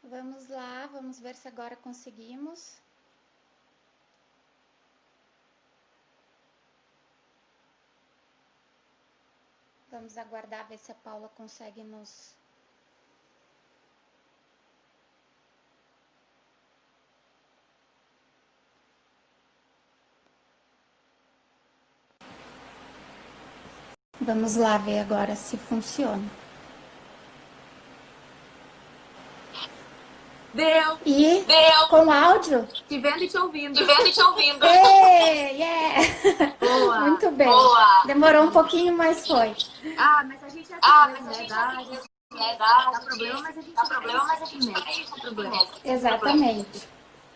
Vamos lá, vamos ver se agora conseguimos. Vamos aguardar ver se a Paula consegue nos... Vamos lá ver agora se funciona. Deu! E Deu! com áudio? Te vendo e te ouvindo. Te vendo e te ouvindo. Yeah! Boa! Muito bem. Boa! Demorou um pouquinho, mas foi. Mas a gente é assim, dá problema, mas a gente dá problema, mas a gente mexe. Problema. Exatamente.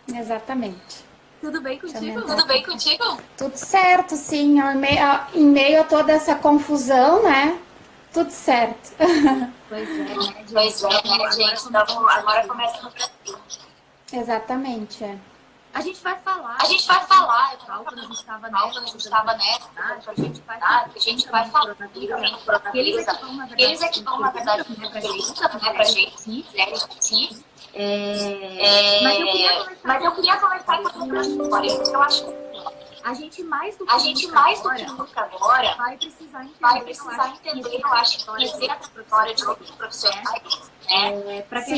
Exatamente. Tudo bem contigo? Tudo bem contigo? Tudo certo, sim. Em meio a toda essa confusão, né? Tudo certo. Pois é, né, gente? Então, agora começa no Brasil. Exatamente, é. A gente vai falar. Quando a gente estava nessa, a gente vai falar. Eles é que vão, na verdade, perguntas, né, pra gente, mas eu queria começar com uma história, porque eu acho que a gente mais do que nunca agora vai precisar entender, eu acho, conhecer a trajetória de outros profissionais, né? Para que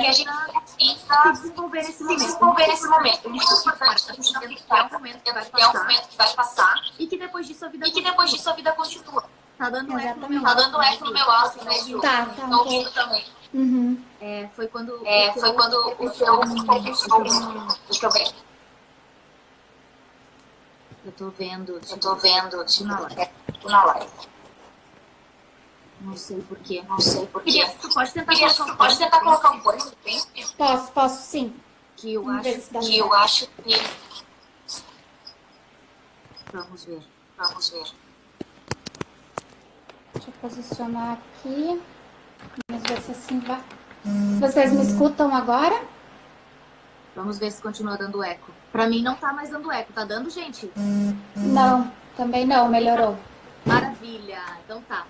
a gente consiga se desenvolver nesse momento. É muito importante a gente entender que é um momento que vai passar e que depois disso a vida continua. Tá dando eco no meu áudio, né, Ju? Tá ouvindo também. Uhum. Foi quando o seu deixa eu ver. Eu tô vendo na live. Não sei por quê. Tu pode tentar colocar um fone? Posso sim. Que eu acho que... Vamos ver. Deixa eu posicionar aqui. Vamos ver se assim vai. Vocês me escutam agora? Vamos ver se continua dando eco. Pra mim não tá mais dando eco. Tá dando, gente? Não, também não. Melhorou. Maravilha. Então tá.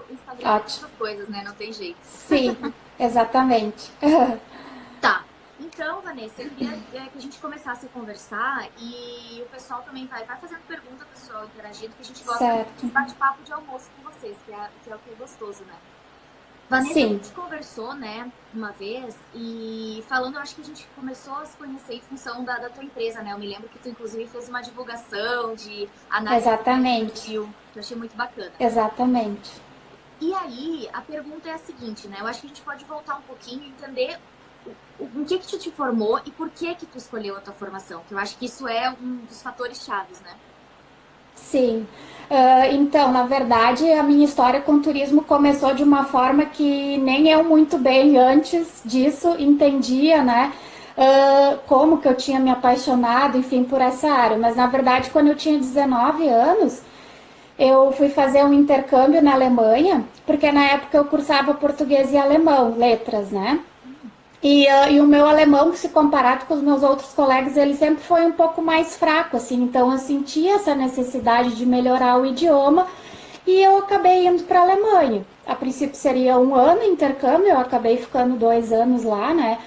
O Instagram tem essas coisas, né? Não tem jeito. Sim, exatamente. Tá. Então, Vanessa, eu queria que a gente começasse a conversar e o pessoal também vai fazendo pergunta, pessoal interagindo, que a gente gosta de bate-papo de almoço com vocês, que é o que é gostoso, né? Vanessa, a gente conversou, né, uma vez, e falando, eu acho que a gente começou a se conhecer em função da tua empresa, né? Eu me lembro que tu, inclusive, fez uma divulgação de análise. Exatamente. Eu achei muito bacana. Exatamente. E aí, a pergunta é a seguinte, né? Eu acho que a gente pode voltar um pouquinho e entender em que tu te formou e por que tu escolheu a tua formação, que eu acho que isso é um dos fatores chaves, né? Sim. Então, na verdade, a minha história com o turismo começou de uma forma que nem eu muito bem antes disso entendia, né? Como que eu tinha me apaixonado, enfim, por essa área. Mas, na verdade, quando eu tinha 19 anos, eu fui fazer um intercâmbio na Alemanha, porque na época eu cursava português e alemão, letras, né? E o meu alemão, se comparado com os meus outros colegas, ele sempre foi um pouco mais fraco, assim. Então eu senti essa necessidade de melhorar o idioma e eu acabei indo para a Alemanha. A princípio seria um ano intercâmbio, eu acabei ficando 2 anos lá, né?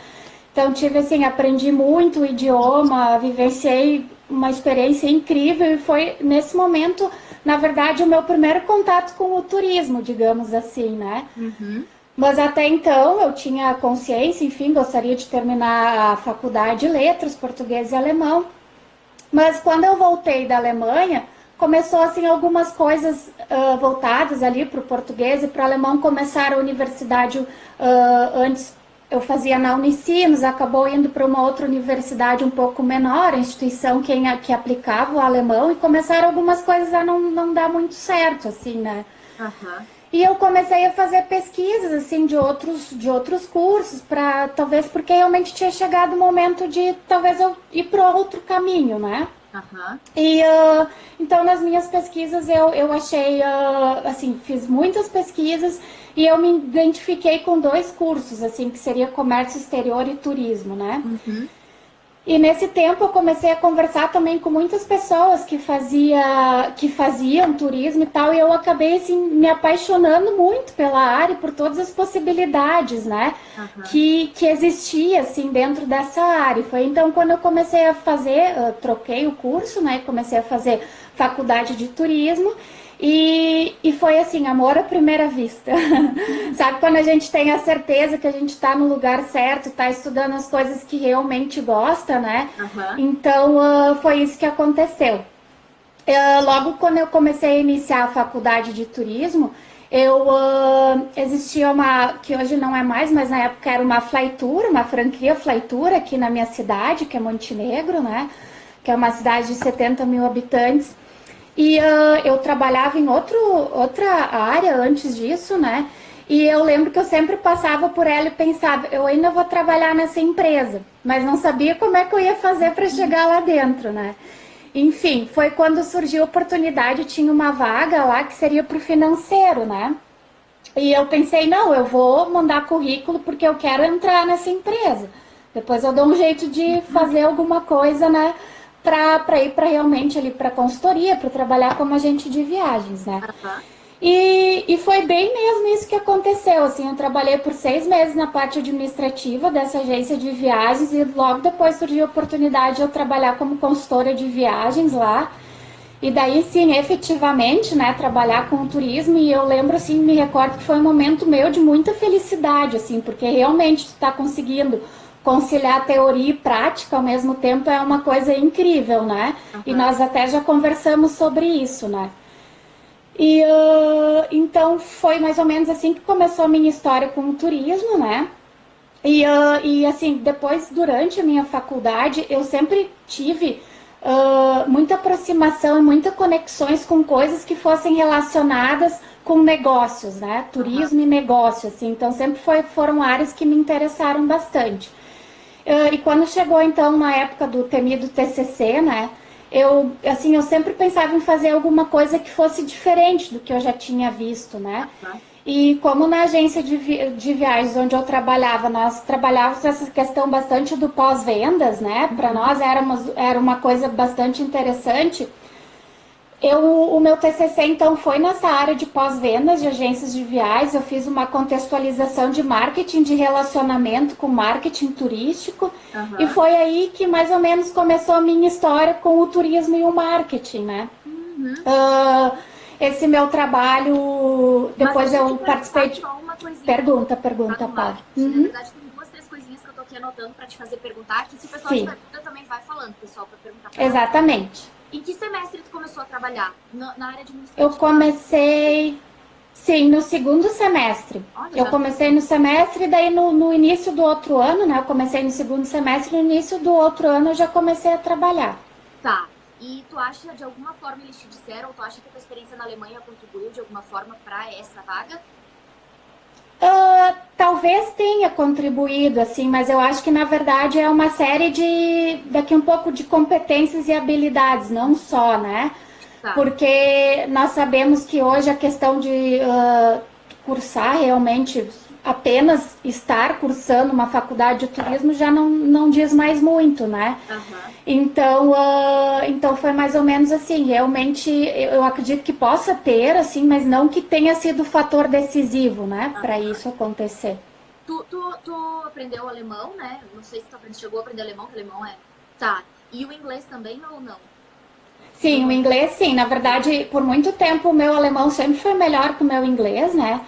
Então tive assim, aprendi muito o idioma, vivenciei uma experiência incrível e foi nesse momento, na verdade, o meu primeiro contato com o turismo, digamos assim, né? Uhum. Mas até então eu tinha consciência, enfim, gostaria de terminar a faculdade de letras, português e alemão. Mas quando eu voltei da Alemanha, começou assim algumas coisas voltadas ali para o português e para o alemão. Começaram a universidade, antes eu fazia na Unicinos, acabou indo para uma outra universidade um pouco menor, a instituição que aplicava o alemão, e começaram algumas coisas a não dar muito certo, assim, né? Uhum. E eu comecei a fazer pesquisas, assim, de outros cursos, talvez porque realmente tinha chegado o momento de talvez eu ir para outro caminho, né? Uhum. E então nas minhas pesquisas eu achei, assim, fiz muitas pesquisas e eu me identifiquei com 2 cursos, assim, que seria comércio exterior e turismo, né? Uhum. E nesse tempo eu comecei a conversar também com muitas pessoas que faziam turismo e tal, e eu acabei assim, me apaixonando muito pela área, por todas as possibilidades, né, que existia assim dentro dessa área. Foi então quando eu comecei a fazer, troquei o curso, né, comecei a fazer faculdade de turismo. E foi assim, amor à primeira vista. Sabe quando a gente tem a certeza que a gente está no lugar certo, está estudando as coisas que realmente gosta, né? Então, foi isso que aconteceu. Logo quando eu comecei a iniciar a faculdade de turismo, existia que hoje não é mais, mas na época era uma Flytour, uma franquia Flytour aqui na minha cidade, que é Montenegro, né? Que é uma cidade de 70 mil habitantes. E eu trabalhava em outra área antes disso, né? E eu lembro que eu sempre passava por ela e pensava, eu ainda vou trabalhar nessa empresa, mas não sabia como é que eu ia fazer para chegar lá dentro, né? Enfim, foi quando surgiu a oportunidade, tinha uma vaga lá que seria para o financeiro, né? E eu pensei, não, eu vou mandar currículo porque eu quero entrar nessa empresa. Depois eu dou um jeito de fazer alguma coisa, né? Para ir para realmente ali para consultoria, para trabalhar como agente de viagens, né? E foi bem mesmo isso que aconteceu, assim, eu trabalhei por 6 meses na parte administrativa dessa agência de viagens e logo depois surgiu a oportunidade de eu trabalhar como consultora de viagens lá. E daí, sim, efetivamente, né, trabalhar com o turismo, e eu lembro, assim, me recordo que foi um momento meu de muita felicidade, assim, porque realmente tu tá conseguindo conciliar teoria e prática ao mesmo tempo é uma coisa incrível, né? E nós até já conversamos sobre isso, né? E então foi mais ou menos assim que começou a minha história com o turismo, né? E assim, depois, durante a minha faculdade, eu sempre tive muita aproximação e muitas conexões com coisas que fossem relacionadas com negócios, né? Turismo e negócio, assim. Então, sempre foram áreas que me interessaram bastante. E quando chegou, então, na época do temido TCC, né? Eu sempre pensava em fazer alguma coisa que fosse diferente do que eu já tinha visto, né? E como na agência de viagens onde eu trabalhava, nós trabalhávamos essa questão bastante do pós-vendas, né? Para nós era uma coisa bastante interessante. O meu TCC, então, foi nessa área de pós-vendas de agências de viagens. Eu fiz uma contextualização de marketing de relacionamento com marketing turístico. E foi aí que mais ou menos começou a minha história com o turismo e o marketing, né? Esse meu trabalho, depois eu participei de... Pergunta, Paula. Na verdade, tem 2, 3 coisinhas que eu tô aqui anotando para te fazer perguntar, que se o pessoal te pergunta, também vai falando, pessoal, para perguntar pra Exatamente. Em que semestre tu começou a trabalhar? Na área administrativa? Eu comecei, sim, no segundo semestre. Eu comecei no semestre, daí no início do outro ano, né? Eu comecei no segundo semestre, no início do outro ano eu já comecei a trabalhar. Tá. E tu acha, de alguma forma, eles te disseram, ou tu acha que a tua experiência na Alemanha contribuiu de alguma forma para essa vaga? Talvez tenha contribuído, assim, mas eu acho que na verdade é uma série daqui um pouco de competências e habilidades, não só, né? Porque nós sabemos que hoje a questão de cursar realmente, apenas estar cursando uma faculdade de turismo já não diz mais muito, né? Então foi mais ou menos assim, realmente eu acredito que possa ter, assim, mas não que tenha sido o fator decisivo, né, para isso acontecer. Tu aprendeu alemão, né? Não sei se tu chegou a aprender alemão, que alemão é... Tá. E o inglês também ou não? Sim, o inglês sim. Na verdade, por muito tempo o meu alemão sempre foi melhor que o meu inglês, né?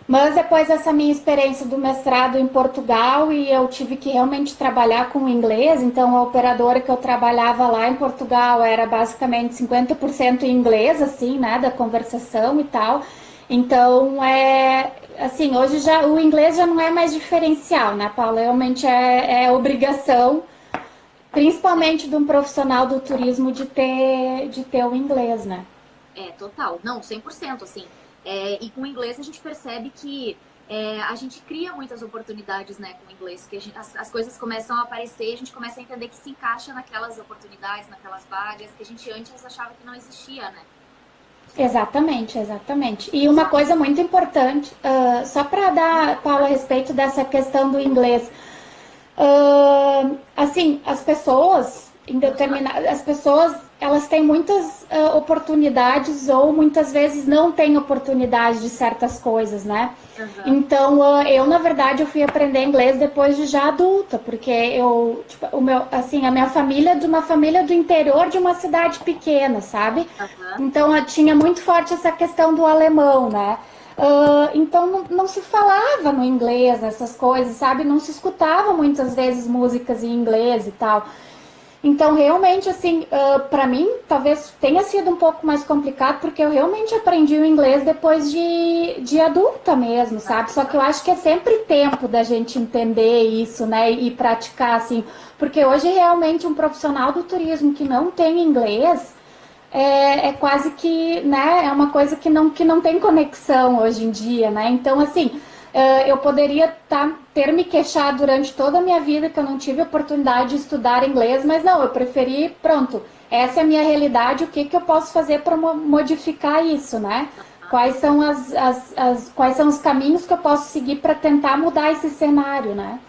Mas depois dessa minha experiência do mestrado em Portugal e eu tive que realmente trabalhar com o inglês, então a operadora que eu trabalhava lá em Portugal era basicamente 50% em inglês, assim, né, da conversação e tal. Então, assim, hoje já o inglês já não é mais diferencial, né, Paula? Realmente é obrigação, principalmente de um profissional do turismo, de ter o inglês, né? Total. Não, 100%, assim. E com o inglês a gente percebe que a gente cria muitas oportunidades, né, com o inglês, que as coisas começam a aparecer e a gente começa a entender que se encaixa naquelas oportunidades, naquelas vagas que a gente antes achava que não existia, né? Exatamente. E uma coisa muito importante, só para dar, Paula, a respeito dessa questão do inglês, Assim, as pessoas, as pessoas, elas têm muitas oportunidades ou muitas vezes não têm oportunidade de certas coisas, né? Uhum. Então, eu, na verdade, eu fui aprender inglês depois de já adulta, porque eu, tipo, a minha família é de uma família do interior de uma cidade pequena, sabe? Uhum. Então, eu tinha muito forte essa questão do alemão, né? Então não se falava no inglês, essas coisas, sabe? Não se escutava muitas vezes músicas em inglês e tal. Então, realmente, assim, para mim, talvez tenha sido um pouco mais complicado, porque eu realmente aprendi o inglês depois de adulta mesmo, sabe? Só que eu acho que é sempre tempo da gente entender isso, né? E praticar, assim. Porque hoje, realmente, um profissional do turismo que não tem inglês é quase que, né? É uma coisa que não tem conexão hoje em dia, né? Então, assim, eu poderia ter me queixado durante toda a minha vida que eu não tive oportunidade de estudar inglês, mas não, eu preferi, pronto, essa é a minha realidade, o que eu posso fazer para modificar isso, né? Quais são quais são os caminhos que eu posso seguir para tentar mudar esse cenário, né?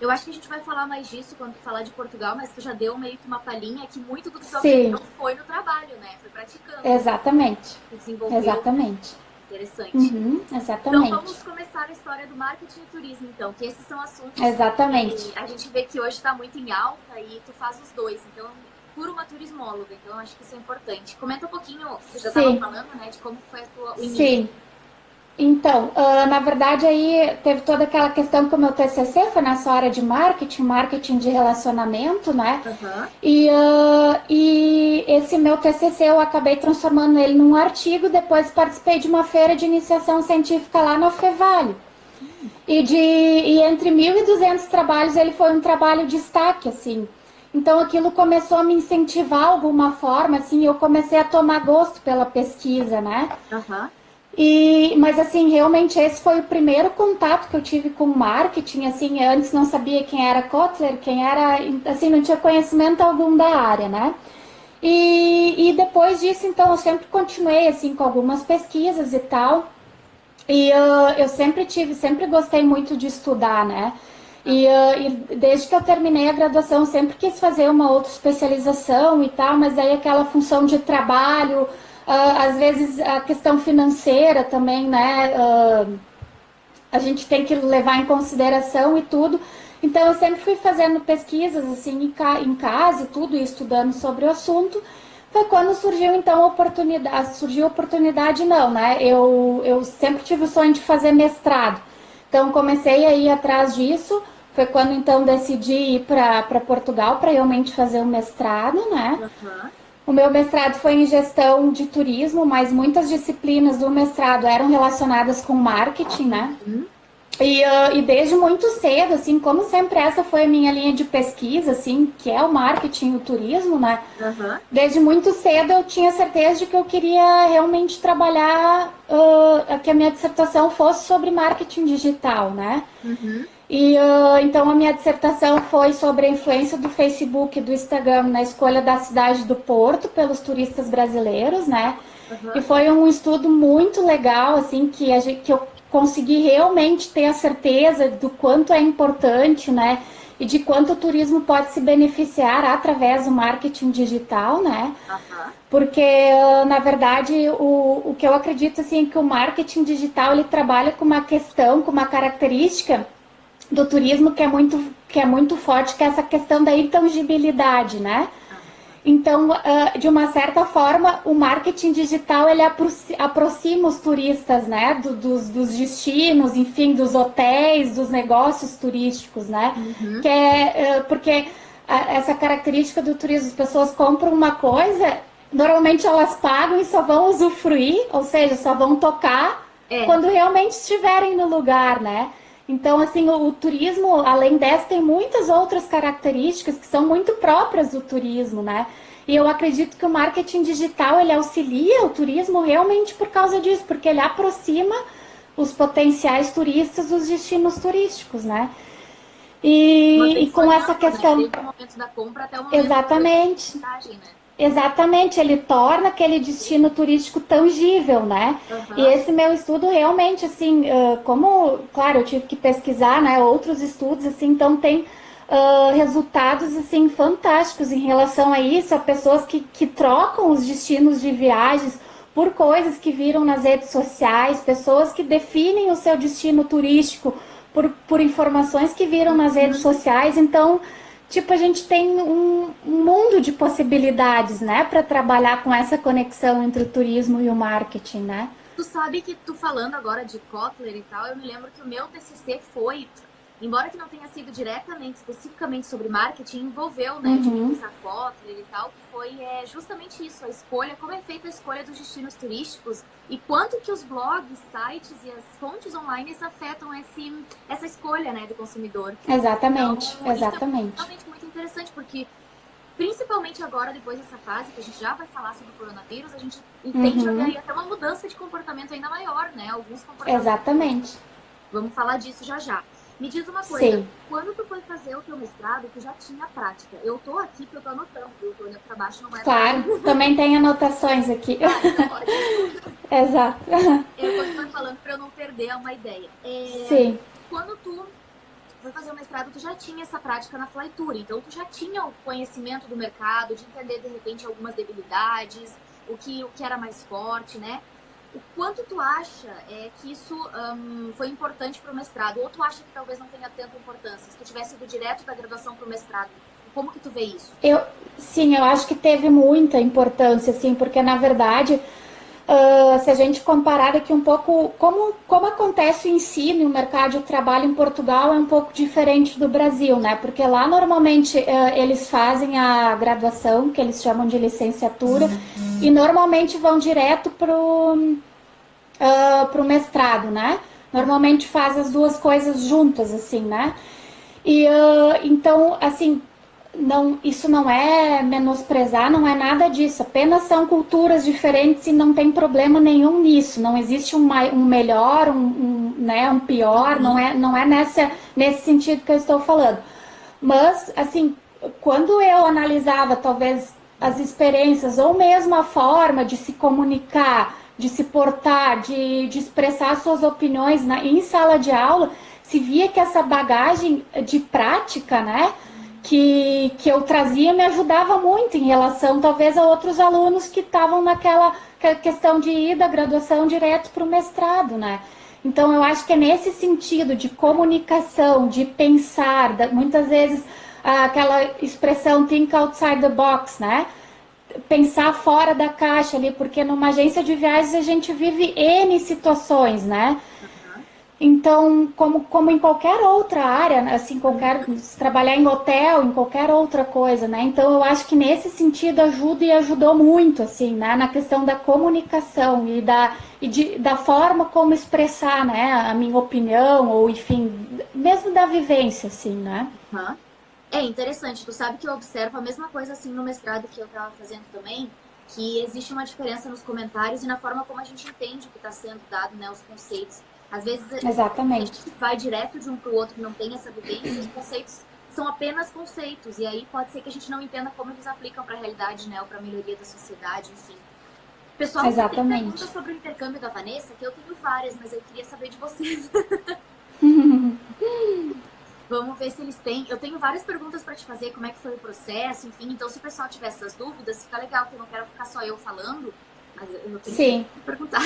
Eu acho que a gente vai falar mais disso quando falar de Portugal, mas tu já deu meio que uma palhinha que muito do que tu aprendeu foi no trabalho, né? Foi praticando. Exatamente. Desenvolveu. Exatamente. Interessante. Uhum, exatamente. Então vamos começar a história do marketing e turismo, então, que esses são assuntos exatamente. que a gente vê que hoje está muito em alta e tu faz os dois, então, por uma turismóloga, então eu acho que isso é importante. Comenta um pouquinho, você já estava falando, né, de como foi o início. Sim. Então, na verdade aí teve toda aquela questão que o meu TCC foi nessa área de marketing de relacionamento, né? Uhum. E esse meu TCC eu acabei transformando ele num artigo, depois participei de uma feira de iniciação científica lá na Fevale. E entre 1.200 trabalhos ele foi um trabalho de destaque, assim. Então aquilo começou a me incentivar de alguma forma, assim, eu comecei a tomar gosto pela pesquisa, né? Uhum. Mas assim, realmente esse foi o primeiro contato que eu tive com marketing, assim, antes não sabia quem era Kotler, assim, não tinha conhecimento algum da área, né? E depois disso, então, eu sempre continuei, assim, com algumas pesquisas e tal, e eu sempre gostei muito de estudar, né? E desde que eu terminei a graduação, sempre quis fazer uma outra especialização e tal, mas aí aquela função de trabalho... às vezes a questão financeira também, né? A gente tem que levar em consideração e tudo. Então eu sempre fui fazendo pesquisas assim em casa e tudo, e estudando sobre o assunto. Foi quando surgiu então a oportunidade. Surgiu a oportunidade não, né? Eu sempre tive o sonho de fazer mestrado. Então comecei a ir atrás disso. Foi quando então decidi ir para Portugal para realmente fazer o mestrado, né? Uhum. O meu mestrado foi em gestão de turismo, mas muitas disciplinas do mestrado eram relacionadas com marketing, né? E desde muito cedo, assim, como sempre essa foi a minha linha de pesquisa, assim, que é o marketing e o turismo, né? Uhum. Desde muito cedo eu tinha certeza de que eu queria realmente trabalhar, que a minha dissertação fosse sobre marketing digital, né? Uhum. Então a minha dissertação foi sobre a influência do Facebook e do Instagram na escolha da cidade do Porto pelos turistas brasileiros, né? Uhum. E foi um estudo muito legal, assim, que eu consegui realmente ter a certeza do quanto é importante, né? E de quanto o turismo pode se beneficiar através do marketing digital, né? Uhum. Porque, na verdade, o que eu acredito, assim, é que o marketing digital, ele trabalha com uma questão, com uma característica do turismo que é muito forte, que é essa questão da intangibilidade, né? Então, de uma certa forma, o marketing digital, ele aproxima os turistas, né? Dos destinos, enfim, dos hotéis, dos negócios turísticos, né? Uhum. Porque essa característica do turismo, as pessoas compram uma coisa, normalmente elas pagam e só vão usufruir, ou seja, só vão tocar quando realmente estiverem no lugar, né? Então, assim, o turismo, além dessa, tem muitas outras características que são muito próprias do turismo, né? E eu acredito que o marketing digital, ele auxilia o turismo realmente por causa disso, porque ele aproxima os potenciais turistas dos destinos turísticos, né? E com essa questão... Né? Desde o momento da compra até o momento Exatamente. da viagem, né? Exatamente, ele torna aquele destino turístico tangível, né? E Aham. esse meu estudo realmente, assim, como, claro, eu tive que pesquisar, né, outros estudos, assim, então tem resultados, assim, fantásticos em relação a isso, a pessoas que trocam os destinos de viagens por coisas que viram nas redes sociais, pessoas que definem o seu destino turístico por informações que viram nas redes sociais, então tipo, a gente tem um mundo de possibilidades, né, para trabalhar com essa conexão entre o turismo e o marketing, né? Tu sabe que tu falando agora de Kotler e tal, eu me lembro que o meu TCC foi, embora que não tenha sido diretamente, especificamente sobre marketing, envolveu, né, de utilizar Kotler e tal, que foi justamente isso, a escolha, como é feita a escolha dos destinos turísticos e quanto que os blogs, sites e as fontes online afetam essa escolha, né, do consumidor. Então, Exatamente, isso é exatamente. realmente muito interessante, porque principalmente agora, depois dessa fase, que a gente já vai falar sobre o coronavírus, a gente entende aí até uma mudança de comportamento ainda maior, né? Alguns comportamentos. Exatamente. Vamos falar disso já já. Me diz uma coisa, Sim, quando tu foi fazer o teu mestrado, tu já tinha prática. Eu tô aqui porque eu tô anotando, eu tô olhando pra baixo, não é pra... claro. Também tem anotações aqui. Ah, então ótimo. Exato. Eu continuo falando pra eu não perder uma ideia. Sim. Quando tu foi fazer o mestrado, tu já tinha essa prática na Flytour, então tu já tinha o conhecimento do mercado, de entender de repente algumas debilidades, o que era mais forte, né? O quanto tu acha que isso foi importante para o mestrado? Ou tu acha que talvez não tenha tanta importância? Se tu tivesse ido direto da graduação para o mestrado, como que tu vê isso? Sim, eu acho que teve muita importância, assim, porque na verdade, se a gente comparar aqui um pouco como acontece o ensino e o mercado de trabalho em Portugal é um pouco diferente do Brasil, né? Porque lá normalmente eles fazem a graduação, que eles chamam de licenciatura, e normalmente vão direto pro mestrado, né? Normalmente faz as duas coisas juntas, assim, né? E então, assim, não, isso não é menosprezar, não é nada disso. Apenas são culturas diferentes e não tem problema nenhum nisso. Não existe um melhor, né, um pior. Não é nesse sentido que eu estou falando. Mas, assim, quando eu analisava talvez as experiências ou mesmo a forma de se comunicar, de se portar, de expressar suas opiniões em sala de aula, se via que essa bagagem de prática, né, que eu trazia me ajudava muito em relação talvez a outros alunos que estavam naquela questão de ir da graduação direto para o mestrado, né? Então eu acho que é nesse sentido de comunicação, de pensar, muitas vezes aquela expressão think outside the box, né? Pensar fora da caixa ali, porque numa agência de viagens a gente vive N situações, né? Então, como em qualquer outra área, assim, se trabalhar em hotel, em qualquer outra coisa, né? Então, eu acho que nesse sentido ajuda e ajudou muito, assim, né? Na questão da comunicação da forma como expressar, né? A minha opinião, ou enfim, mesmo da vivência, assim, né? Uhum. É interessante, tu sabe que eu observo a mesma coisa assim no mestrado que eu estava fazendo também, que existe uma diferença nos comentários e na forma como a gente entende o que está sendo dado, né, os conceitos. Às vezes a Exatamente. gente vai direto de um para o outro e não tem essa vivência, os conceitos são apenas conceitos, e aí pode ser que a gente não entenda como eles aplicam para a realidade, né, ou para a melhoria da sociedade, enfim. Pessoal, tem perguntas sobre o intercâmbio da Vanessa, que eu tenho várias, mas eu queria saber de vocês. Vamos ver se eles têm. Eu tenho várias perguntas para te fazer, como é que foi o processo, enfim. Então, se o pessoal tiver essas dúvidas, fica legal, porque eu não quero ficar só eu falando, mas eu tenho Sim. que perguntar.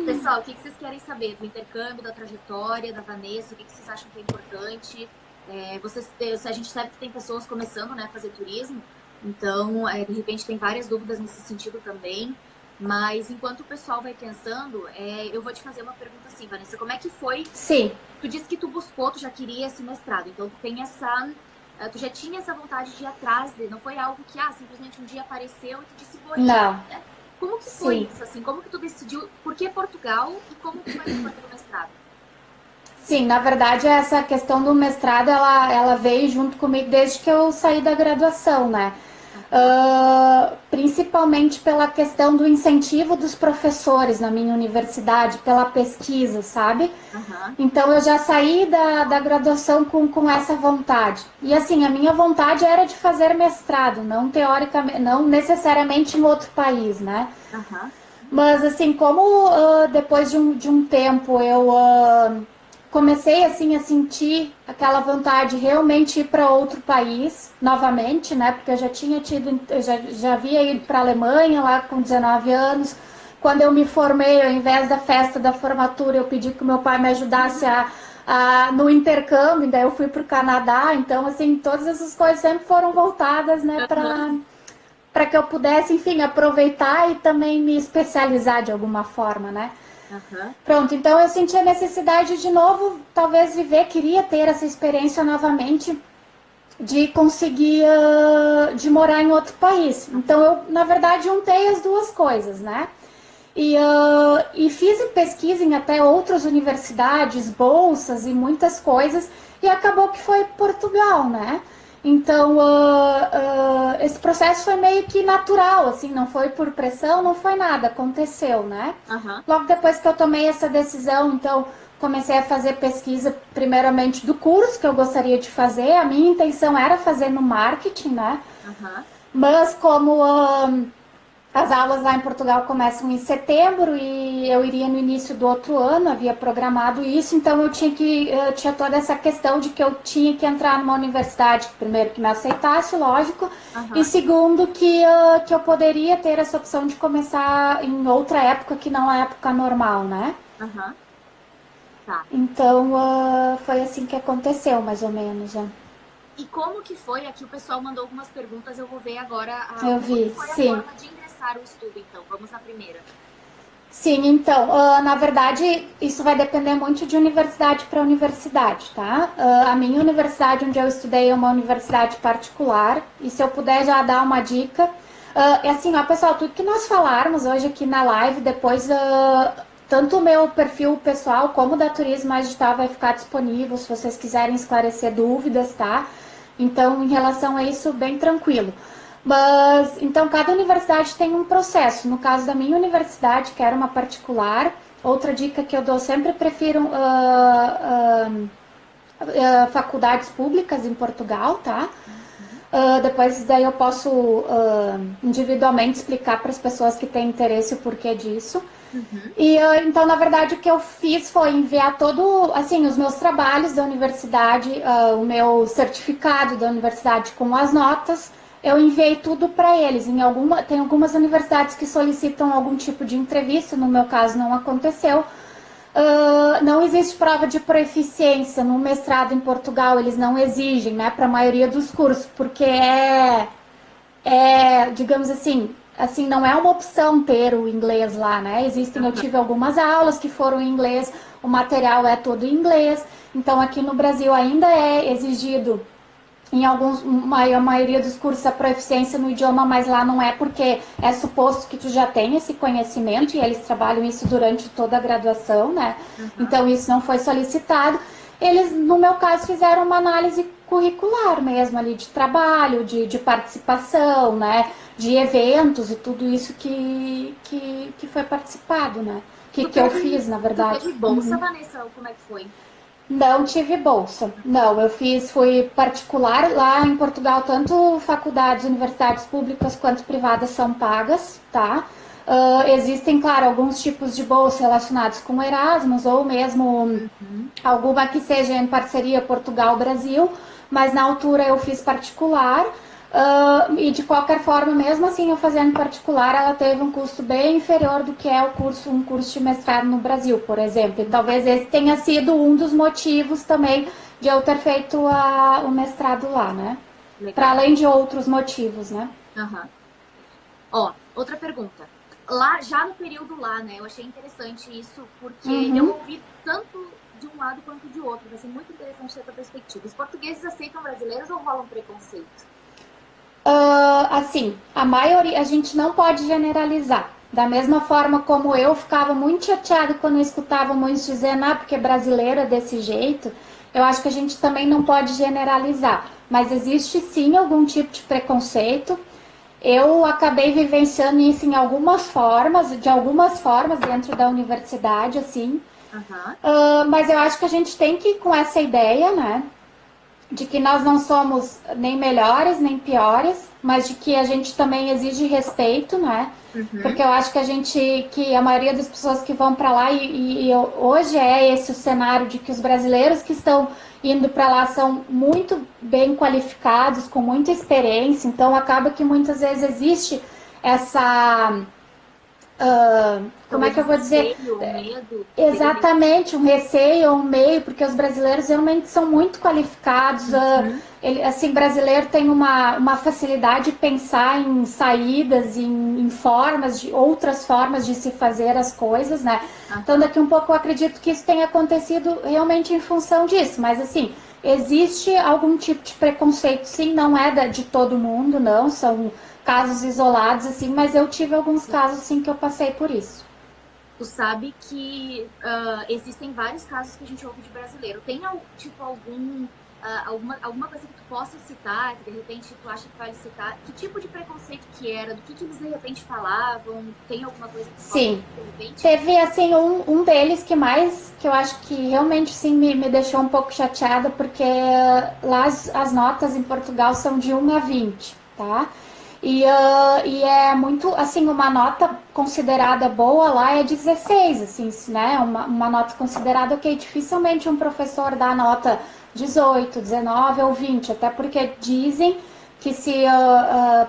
Pessoal, o que vocês querem saber do intercâmbio, da trajetória da Vanessa? O que vocês acham que é importante? A gente sabe que tem pessoas começando, né, a fazer turismo, então, de repente, tem várias dúvidas nesse sentido também. Mas enquanto o pessoal vai pensando, eu vou te fazer uma pergunta assim, Vanessa, como é que foi? Sim. Tu disse que tu buscou, tu já queria esse mestrado, então tu já tinha essa vontade de ir atrás dele, não foi algo que simplesmente um dia apareceu e tu disse, vou ir. Não. Né? Como que foi isso, assim? Como que tu decidiu, por que Portugal e como que foi o mestrado? Sim, na verdade essa questão do mestrado, ela veio junto comigo desde que eu saí da graduação, né? principalmente pela questão do incentivo dos professores na minha universidade, pela pesquisa, sabe? Então eu já saí da graduação com essa vontade. E assim, a minha vontade era de fazer mestrado, não teoricamente, não necessariamente em outro país, né? Mas assim, como depois de um tempo eu comecei assim a sentir aquela vontade de realmente ir para outro país novamente, né? Porque eu já tinha tido, já havia ido para a Alemanha lá com 19 anos. Quando eu me formei, ao invés da festa da formatura, eu pedi que o meu pai me ajudasse no intercâmbio, daí eu fui para o Canadá. Então, assim, todas essas coisas sempre foram voltadas, né, para que eu pudesse, enfim, aproveitar e também me especializar de alguma forma, né? Pronto, então eu senti a necessidade de novo, talvez queria ter essa experiência novamente de conseguir, de morar em outro país. Então eu, na verdade, juntei as duas coisas, né? E fiz pesquisa em até outras universidades, bolsas e muitas coisas, e acabou que foi Portugal, né? Então, esse processo foi meio que natural, assim, não foi por pressão, não foi nada, aconteceu, né? Logo depois que eu tomei essa decisão, então, comecei a fazer pesquisa, primeiramente, do curso que eu gostaria de fazer. A minha intenção era fazer no marketing, né? Mas como as aulas lá em Portugal começam em setembro e eu iria no início do outro ano, havia programado isso, então eu tinha toda essa questão de que eu tinha que entrar numa universidade, primeiro, que me aceitasse, lógico, e segundo, que eu poderia ter essa opção de começar em outra época que não a época normal, né? Então, foi assim que aconteceu, mais ou menos, né? E como que foi? Aqui o pessoal mandou algumas perguntas, eu vou ver agora eu vi, como foi sim. a forma de ingressar o estudo, então. Vamos na primeira. Sim, então, na verdade, isso vai depender muito de universidade para universidade, tá? A minha universidade, onde eu estudei, é uma universidade particular, e se eu puder já dar uma dica, é assim, ó, pessoal, tudo que nós falarmos hoje aqui na live, depois, tanto o meu perfil pessoal como o da Turismo Mais Digital vai ficar disponível, se vocês quiserem esclarecer dúvidas, tá? Então, em relação a isso, bem tranquilo. Mas, então, cada universidade tem um processo. No caso da minha universidade, que era uma particular, outra dica que eu dou, sempre prefiro faculdades públicas em Portugal, tá? Depois daí eu posso individualmente explicar para as pessoas que têm interesse o porquê disso. E então, na verdade, o que eu fiz foi enviar os meus trabalhos da universidade, o meu certificado da universidade com as notas. Eu enviei tudo para eles. Tem algumas universidades que solicitam algum tipo de entrevista, no meu caso não aconteceu. Não existe prova de proficiência no mestrado em Portugal, eles não exigem, né, para a maioria dos cursos, porque digamos assim, não é uma opção ter o inglês lá, né? Eu tive algumas aulas que foram em inglês, o material é todo em inglês, então aqui no Brasil ainda é exigido a maioria dos cursos a proficiência no idioma, mas lá não é, porque é suposto que tu já tenha esse conhecimento e eles trabalham isso durante toda a graduação, né? Então isso não foi solicitado. Eles, no meu caso, fizeram uma análise curricular mesmo ali, de trabalho, de participação, né? De eventos e tudo isso que foi participado, né? Que eu fiz, na verdade. Tu teve bolsa, Vanessa, ou como é que foi? Não tive bolsa. Não, fui particular. Lá em Portugal, tanto faculdades, universidades públicas quanto privadas são pagas, tá? Existem, claro, alguns tipos de bolsa relacionados com Erasmus ou mesmo alguma que seja em parceria Portugal-Brasil, mas na altura eu fiz particular. E de qualquer forma, mesmo assim, eu fazendo particular, ela teve um custo bem inferior do que é um curso de mestrado no Brasil, por exemplo. E talvez esse tenha sido um dos motivos também de eu ter feito o mestrado lá, né? Para além de outros motivos, né? Ó, outra pergunta. Lá, já no período lá, né? Eu achei interessante isso, porque eu ouvi tanto de um lado quanto de outro. Vai ser muito interessante ter essa perspectiva. Os portugueses aceitam brasileiros ou rolam preconceito? Assim, a maioria, a gente não pode generalizar. Da mesma forma como eu ficava muito chateada quando eu escutava muitos dizendo, porque brasileiro é desse jeito, eu acho que a gente também não pode generalizar. Mas existe sim algum tipo de preconceito. Eu acabei vivenciando isso em algumas formas, de algumas formas dentro da universidade, assim. Mas eu acho que a gente tem que ir com essa ideia, né? De que nós não somos nem melhores nem piores, mas de que a gente também exige respeito, né? Porque eu acho que que a maioria das pessoas que vão para lá hoje é esse o cenário de que os brasileiros que estão indo para lá são muito bem qualificados, com muita experiência, então acaba que muitas vezes existe essa como é que eu vou dizer? Receio, medo. Exatamente, um receio ou um meio, porque os brasileiros realmente são muito qualificados. Assim, brasileiro tem uma facilidade de pensar em saídas, em formas, de outras formas de se fazer as coisas, né? Então, daqui um pouco eu acredito que isso tenha acontecido realmente em função disso, mas assim, existe algum tipo de preconceito, sim, não é de todo mundo, não, são casos isolados, assim, mas eu tive alguns casos, sim, que eu passei por isso. Tu sabe que existem vários casos que a gente ouve de brasileiro. Tem, tipo, alguma coisa que tu possa citar, que de repente tu acha que vale citar? Que tipo de preconceito que era? Do que eles de repente falavam? Tem alguma coisa que tu Sim, possa, de repente? teve, assim, um deles que eu acho que realmente, sim, me deixou um pouco chateada, porque lá as notas em Portugal são de 1 a 20, tá? E é muito, assim, uma nota considerada boa lá é 16, assim, né? Uma nota considerada ok. Dificilmente um professor dá nota 18, 19 ou 20, até porque dizem que se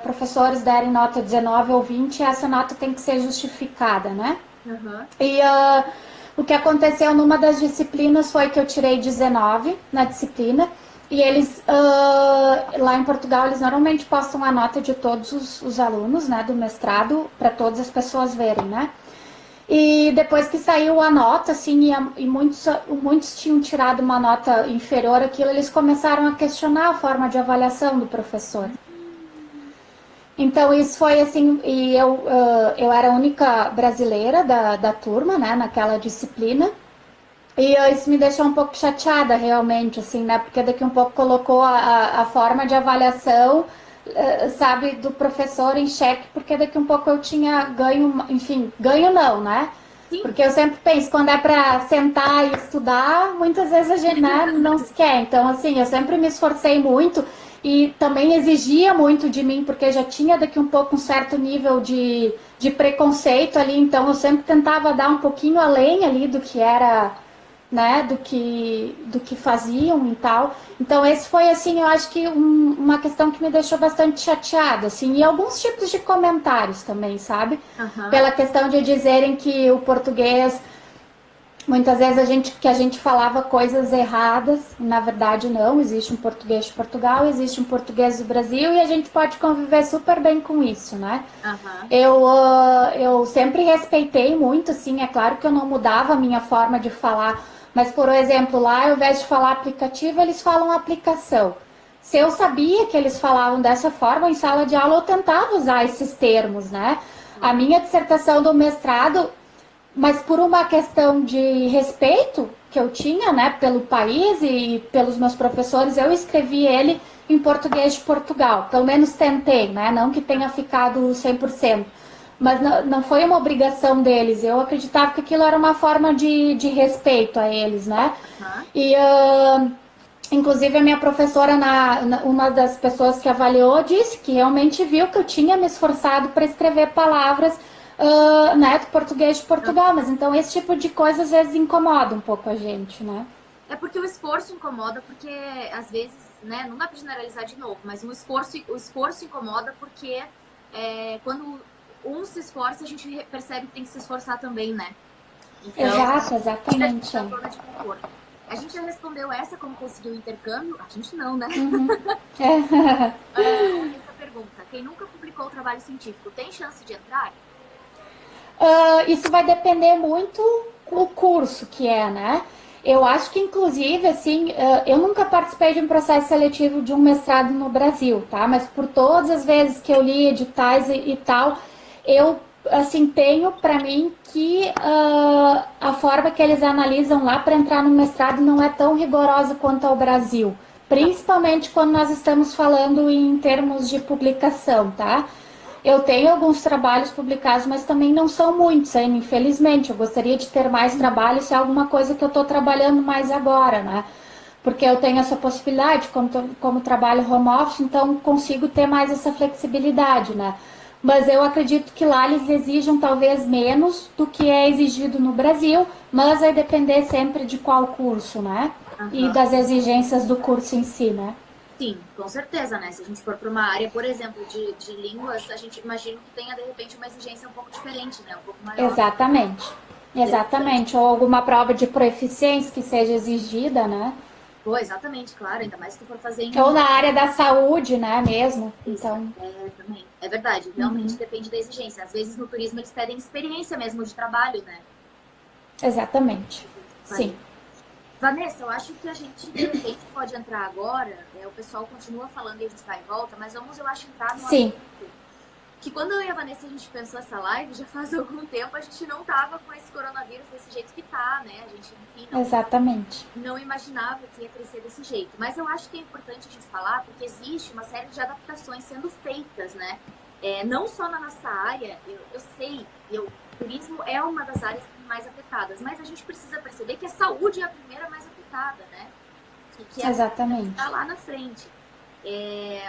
professores derem nota 19 ou 20, essa nota tem que ser justificada, né? E o que aconteceu numa das disciplinas foi que eu tirei 19 na disciplina. E eles, lá em Portugal, eles normalmente postam a nota de todos os alunos, né, do mestrado, para todas as pessoas verem, né? E depois que saiu a nota, assim, e muitos tinham tirado uma nota inferior àquilo, eles começaram a questionar a forma de avaliação do professor. Então, isso foi assim, e eu era a única brasileira da turma, né, naquela disciplina. E isso me deixou um pouco chateada, realmente, assim, né? Porque daqui um pouco colocou a forma de avaliação, sabe, do professor em xeque, porque daqui um pouco eu tinha ganho, enfim, ganho não, né? Sim. Porque eu sempre penso, quando é para sentar e estudar, muitas vezes a gente, né, não se quer. Então, assim, eu sempre me esforcei muito e também exigia muito de mim, porque já tinha daqui um pouco um certo nível de preconceito ali, então eu sempre tentava dar um pouquinho além ali do que era, né, do que faziam e tal. Então esse foi, assim, eu acho que uma questão que me deixou bastante chateada, assim, e alguns tipos de comentários também, sabe? Pela questão de dizerem que o português, muitas vezes a gente falava coisas erradas, na verdade não, existe um português de Portugal, existe um português do Brasil e a gente pode conviver super bem com isso, né? Eu sempre respeitei muito, assim, é claro que eu não mudava a minha forma de falar, mas, por exemplo, lá, ao invés de falar aplicativo, eles falam aplicação. Se eu sabia que eles falavam dessa forma, em sala de aula eu tentava usar esses termos, né? A minha dissertação do mestrado, mas por uma questão de respeito que eu tinha, né, pelo país e pelos meus professores, eu escrevi ele em português de Portugal. Pelo menos tentei, né? Não que tenha ficado 100%. Mas não foi uma obrigação deles. Eu acreditava que aquilo era uma forma de respeito a eles, né? E, inclusive, a minha professora, uma das pessoas que avaliou, disse que realmente viu que eu tinha me esforçado para escrever palavras, né, do português de Portugal. Mas então esse tipo de coisa às vezes incomoda um pouco a gente, né? É porque o esforço incomoda, porque às vezes, né, não dá para generalizar de novo, mas o esforço incomoda porque quando um se esforça, a gente percebe que tem que se esforçar também, né? Então, exatamente. A gente já respondeu essa, como conseguiu o intercâmbio? A gente não, né? Essa pergunta, quem nunca publicou trabalho científico, tem chance de entrar? Isso vai depender muito do curso que é, né? Eu acho que, inclusive, assim, eu nunca participei de um processo seletivo de um mestrado no Brasil, tá? Mas por todas as vezes que eu li editais e tal, eu, assim, tenho para mim que a forma que eles analisam lá para entrar no mestrado não é tão rigorosa quanto ao Brasil. Principalmente quando nós estamos falando em termos de publicação, tá? Eu tenho alguns trabalhos publicados, mas também não são muitos ainda, infelizmente. Eu gostaria de ter mais trabalho, se é alguma coisa que eu estou trabalhando mais agora, né? Porque eu tenho essa possibilidade, como trabalho home office, então consigo ter mais essa flexibilidade, né? Mas eu acredito que lá eles exijam talvez menos do que é exigido no Brasil, mas vai depender sempre de qual curso, né? E das exigências do curso em si, né? Sim, com certeza, né? Se a gente for para uma área, por exemplo, de línguas, a gente imagina que tenha, de repente, uma exigência um pouco diferente, né? Um pouco maior. Exatamente. Exatamente. Ou alguma prova de proficiência que seja exigida, né? Pô, exatamente, claro. Ainda mais se tu for fazer em... Ou na área da saúde, né, mesmo. Então, também. É verdade, realmente depende da exigência. Às vezes no turismo eles pedem experiência mesmo de trabalho, né? exatamente. Sim. Vanessa, eu acho que a gente de repente pode entrar agora, o pessoal continua falando e a gente vai e volta, mas vamos, eu acho, entrar no Sim. assunto. Que quando eu e a Vanessa a gente pensou essa live, já faz algum tempo, a gente não tava com esse coronavírus desse jeito que tá, né? A gente, enfim, Exatamente. não imaginava que ia crescer desse jeito. Mas eu acho que é importante a gente falar, porque existe uma série de adaptações sendo feitas, né? Não só na nossa área, eu sei, o turismo é uma das áreas mais afetadas, mas a gente precisa perceber que a saúde é a primeira mais afetada, né? Que Exatamente. está lá na frente.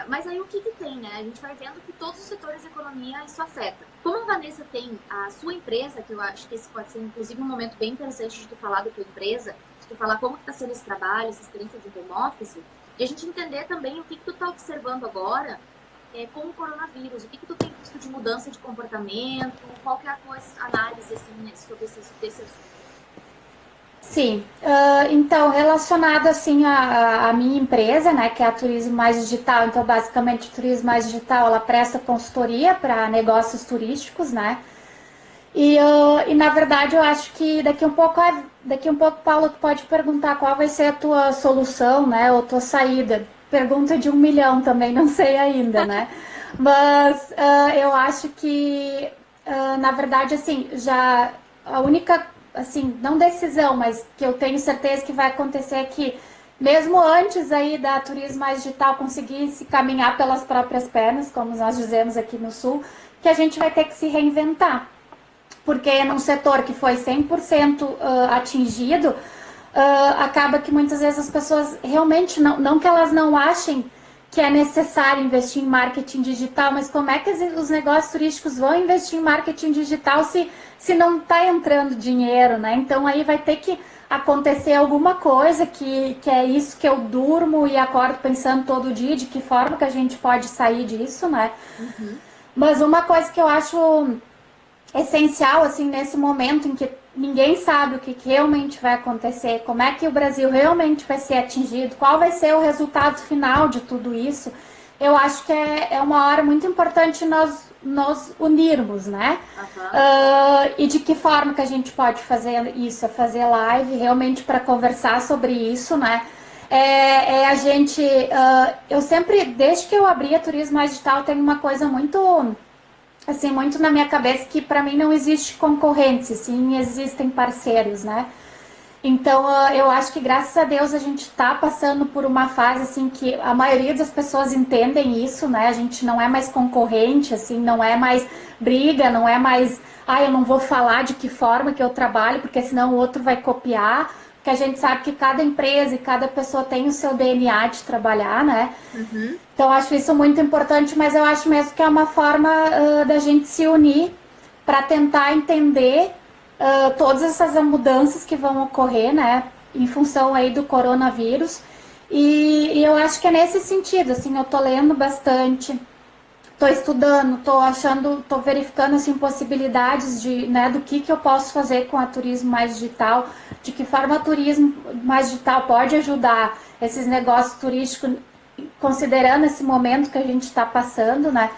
Mas aí o que tem, né? A gente vai vendo que todos os setores da economia isso afeta. Como a Vanessa tem a sua empresa, que eu acho que esse pode ser inclusive um momento bem interessante de tu falar da tua empresa, de tu falar como está sendo esse trabalho, essa experiência de home office, e a gente entender também o que tu está observando agora com o coronavírus, o que tu tem visto de mudança de comportamento, qual que é a tua análise assim, sobre esse assunto? Sim, então relacionado assim à minha empresa, né, que é a Turismo Mais Digital, então basicamente o Turismo Mais Digital ela presta consultoria para negócios turísticos, né, e na verdade eu acho que daqui um pouco, Paulo, tu pode perguntar qual vai ser a tua solução, né, ou tua saída, pergunta de 1 milhão também, não sei ainda, né, mas eu acho que na verdade assim, já a única assim, não decisão, mas que eu tenho certeza que vai acontecer é que, mesmo antes aí da Turismo Mais Digital conseguir se caminhar pelas próprias pernas, como nós dizemos aqui no Sul, que a gente vai ter que se reinventar. Porque num setor que foi 100% atingido, acaba que muitas vezes as pessoas realmente, não que elas não achem que é necessário investir em marketing digital, mas como é que os negócios turísticos vão investir em marketing digital se não está entrando dinheiro, né? Então aí vai ter que acontecer alguma coisa que é isso que eu durmo e acordo pensando todo dia, de que forma que a gente pode sair disso, né? Mas uma coisa que eu acho essencial, assim, nesse momento em que ninguém sabe o que realmente vai acontecer, como é que o Brasil realmente vai ser atingido, qual vai ser o resultado final de tudo isso, eu acho que é uma hora muito importante nós unirmos, né? E de que forma que a gente pode fazer isso, fazer live realmente para conversar sobre isso, né? A gente, eu sempre, desde que eu abri a Turismo Mais Digital, tem uma coisa muito assim, muito na minha cabeça que para mim não existe concorrência, sim, existem parceiros, né? Então, eu acho que graças a Deus a gente está passando por uma fase assim que a maioria das pessoas entendem isso, né? A gente não é mais concorrente, assim, não é mais briga, não é mais, eu não vou falar de que forma que eu trabalho, porque senão o outro vai copiar, porque a gente sabe que cada empresa e cada pessoa tem o seu DNA de trabalhar, né? Então, eu acho isso muito importante, mas eu acho mesmo que é uma forma da gente se unir para tentar entender todas essas mudanças que vão ocorrer, né, em função aí do coronavírus. E eu acho que é nesse sentido, assim, eu tô lendo bastante, tô estudando, tô verificando, assim, possibilidades né, do que eu posso fazer com a Turismo Mais Digital, de que forma a Turismo Mais Digital pode ajudar esses negócios turísticos, considerando esse momento que a gente está passando, né?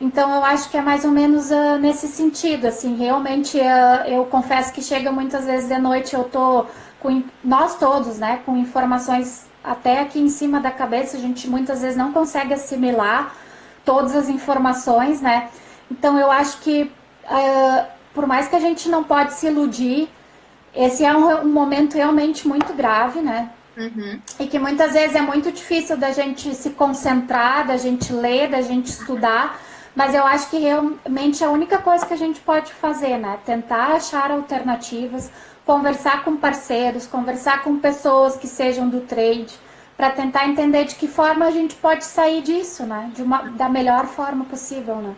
Então eu acho que é mais ou menos nesse sentido, assim, realmente eu confesso que chega muitas vezes de noite, eu tô com, nós todos, né, com informações até aqui em cima da cabeça, a gente muitas vezes não consegue assimilar todas as informações, né? Então eu acho que por mais que a gente não pode se iludir, esse é um momento realmente muito grave, né? E que muitas vezes é muito difícil da gente se concentrar, da gente ler, da gente estudar, mas eu acho que realmente a única coisa que a gente pode fazer, né? Tentar achar alternativas, conversar com parceiros, conversar com pessoas que sejam do trade, para tentar entender de que forma a gente pode sair disso, né? Da melhor forma possível, né?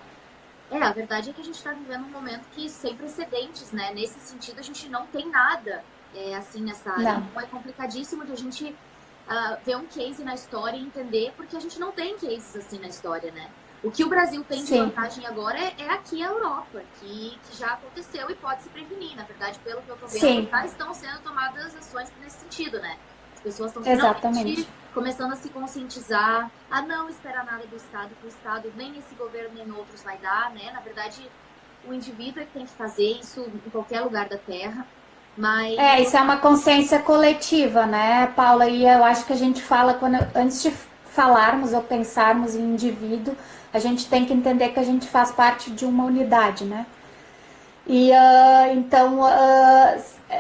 A verdade é que a gente está vivendo um momento que sem precedentes, né? Nesse sentido, a gente não tem nada assim nessa área. Não. Então é complicadíssimo de a gente ver um case na história e entender, porque a gente não tem cases assim na história, né? O que o Brasil tem de vantagem agora é aqui a Europa, que já aconteceu e pode se prevenir. Na verdade, pelo que eu estou vendo, já estão sendo tomadas ações nesse sentido, né? As pessoas estão finalmente começando a se conscientizar, a não esperar nada do Estado, que o Estado nem nesse governo nem outros vai dar, né? Na verdade, o indivíduo é que tem que fazer isso em qualquer lugar da Terra. Mas... isso é uma consciência coletiva, né, Paula? E eu acho que a gente fala, antes de falarmos ou pensarmos em indivíduo, a gente tem que entender que a gente faz parte de uma unidade, né? E então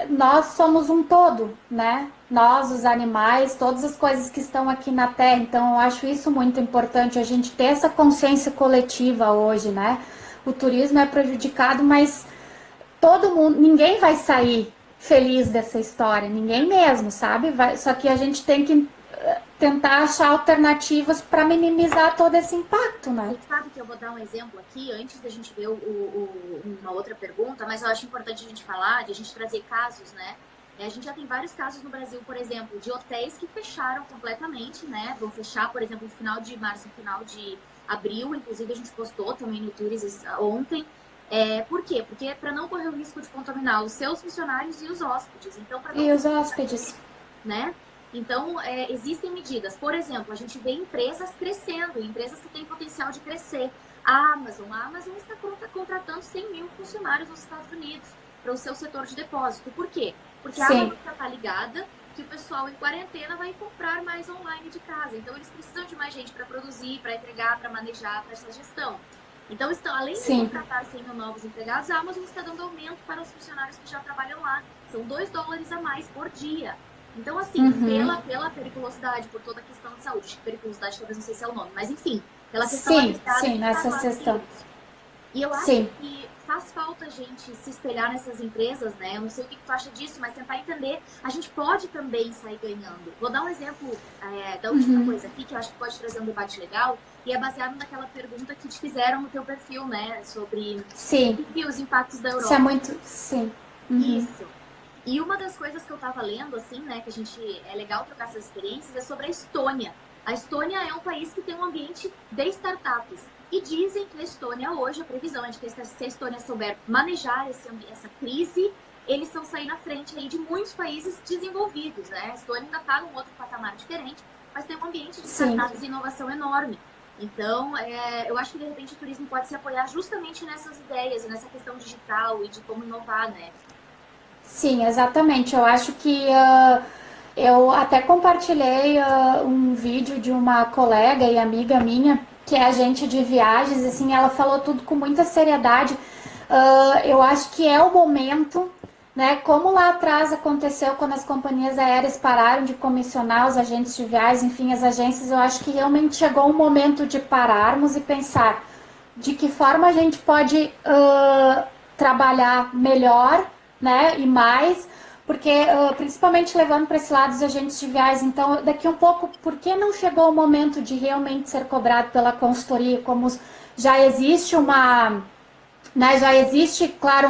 nós somos um todo, né? Nós, os animais, todas as coisas que estão aqui na Terra. Então eu acho isso muito importante, a gente ter essa consciência coletiva hoje, né? O turismo é prejudicado, mas todo mundo, ninguém vai sair feliz dessa história, ninguém mesmo, sabe? Só que a gente tem que tentar achar alternativas para minimizar todo esse impacto, né? Você sabe que eu vou dar um exemplo aqui, antes da gente ver uma outra pergunta, mas eu acho importante a gente falar, de a gente trazer casos, né? A gente já tem vários casos no Brasil, por exemplo, de hotéis que fecharam completamente, né? Vão fechar, por exemplo, no final de março, no final de abril, inclusive a gente postou também no Tours ontem. Por quê? Porque é para não correr o risco de contaminar os seus funcionários e os hóspedes. Então, e os hóspedes, né? Então, existem medidas. Por exemplo, a gente vê empresas crescendo, empresas que têm potencial de crescer. A Amazon está contratando 100 mil funcionários nos Estados Unidos para o seu setor de depósito. Por quê? Porque a Amazon já está ligada que o pessoal em quarentena vai comprar mais online de casa. Então, eles precisam de mais gente para produzir, para entregar, para manejar, para essa gestão. Então, além de contratar 100 mil novos empregados, a Amazon está dando aumento para os funcionários que já trabalham lá. São $2 a mais por dia. Então, assim, pela periculosidade, por toda a questão de saúde, periculosidade talvez não sei se é o nome, mas enfim, pela questão nessa questão. E eu acho que faz falta a gente se espelhar nessas empresas, né? Eu não sei o que tu acha disso, mas tentar entender, a gente pode também sair ganhando. Vou dar um exemplo da última coisa aqui, que eu acho que pode trazer um debate legal, e é baseado naquela pergunta que te fizeram no teu perfil, né? Sobre os impactos da Europa. Isso é muito... Isso. E uma das coisas que eu tava lendo, assim, né, que é legal trocar essas experiências, é sobre a Estônia. A Estônia é um país que tem um ambiente de startups. E dizem que a Estônia hoje, a previsão é de que se a Estônia souber manejar essa crise, eles vão sair na frente aí de muitos países desenvolvidos, né? A Estônia ainda tá num outro patamar diferente, mas tem um ambiente de startups e inovação enorme. Então, eu acho que, de repente, o turismo pode se apoiar justamente nessas ideias e nessa questão digital e de como inovar, né? Sim, exatamente. Eu acho que eu até compartilhei um vídeo de uma colega e amiga minha, que é agente de viagens, assim, ela falou tudo com muita seriedade. Eu acho que é o momento, né, como lá atrás aconteceu quando as companhias aéreas pararam de comissionar os agentes de viagens, enfim, as agências, eu acho que realmente chegou o momento de pararmos e pensar de que forma a gente pode trabalhar melhor, né, e mais, porque principalmente levando para esse lado os agentes de viagens, então daqui um pouco, por que não chegou o momento de realmente ser cobrado pela consultoria, como já existe claro,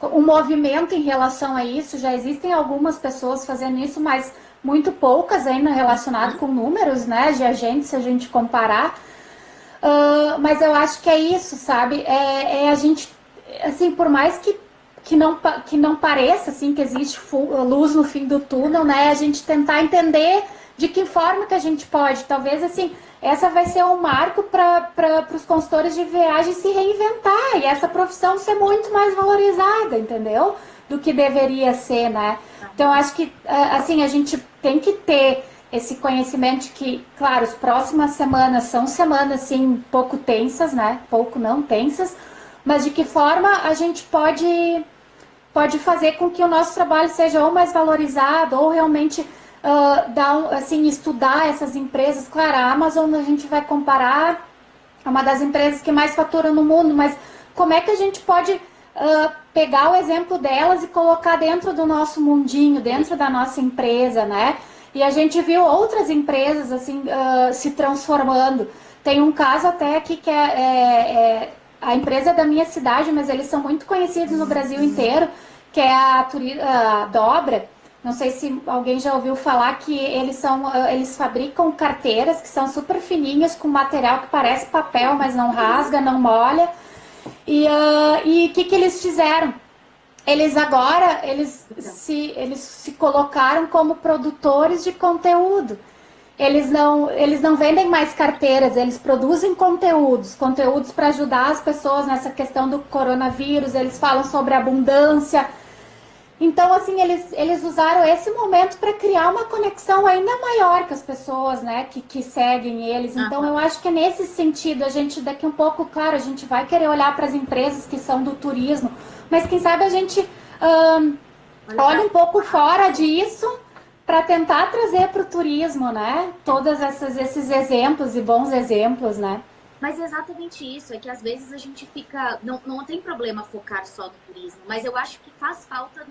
um movimento em relação a isso, já existem algumas pessoas fazendo isso, mas muito poucas ainda relacionado com números, né, de agentes, se a gente comparar, mas eu acho que é isso, sabe, a gente, assim, por mais que não pareça assim que existe luz no fim do túnel, né? A gente tentar entender de que forma que a gente pode, talvez assim, essa vai ser um marco para os consultores de viagem se reinventar e essa profissão ser muito mais valorizada, entendeu? Do que deveria ser, né? Então acho que assim a gente tem que ter esse conhecimento de que, claro, as próximas semanas são semanas assim um pouco tensas, né? Pouco não tensas, mas de que forma a gente pode fazer com que o nosso trabalho seja ou mais valorizado ou realmente estudar essas empresas. Claro, a Amazon a gente vai comparar É uma das empresas que mais fatura no mundo, mas como é que a gente pode pegar o exemplo delas e colocar dentro do nosso mundinho, dentro da nossa empresa, né? E a gente viu outras empresas assim se transformando. Tem um caso até aqui que é a empresa da minha cidade, mas eles são muito conhecidos no Brasil inteiro, que é a Dobra. Não sei se alguém já ouviu falar que eles fabricam carteiras que são super fininhas, com material que parece papel, mas não rasga, não molha. E o que eles fizeram? Eles agora, eles se colocaram como produtores de conteúdo. Eles não vendem mais carteiras, eles produzem conteúdos para ajudar as pessoas nessa questão do coronavírus, eles falam sobre abundância. Então, assim, eles usaram esse momento para criar uma conexão ainda maior com as pessoas, né, que seguem eles. Então, eu acho que é nesse sentido, a gente daqui um pouco, claro, a gente vai querer olhar para as empresas que são do turismo, mas quem sabe a gente olha um pouco fora disso para tentar trazer para o turismo, né, todos esses exemplos e bons exemplos, né. Mas é exatamente isso, é que às vezes a gente fica... Não tem problema focar só no turismo, mas eu acho que faz falta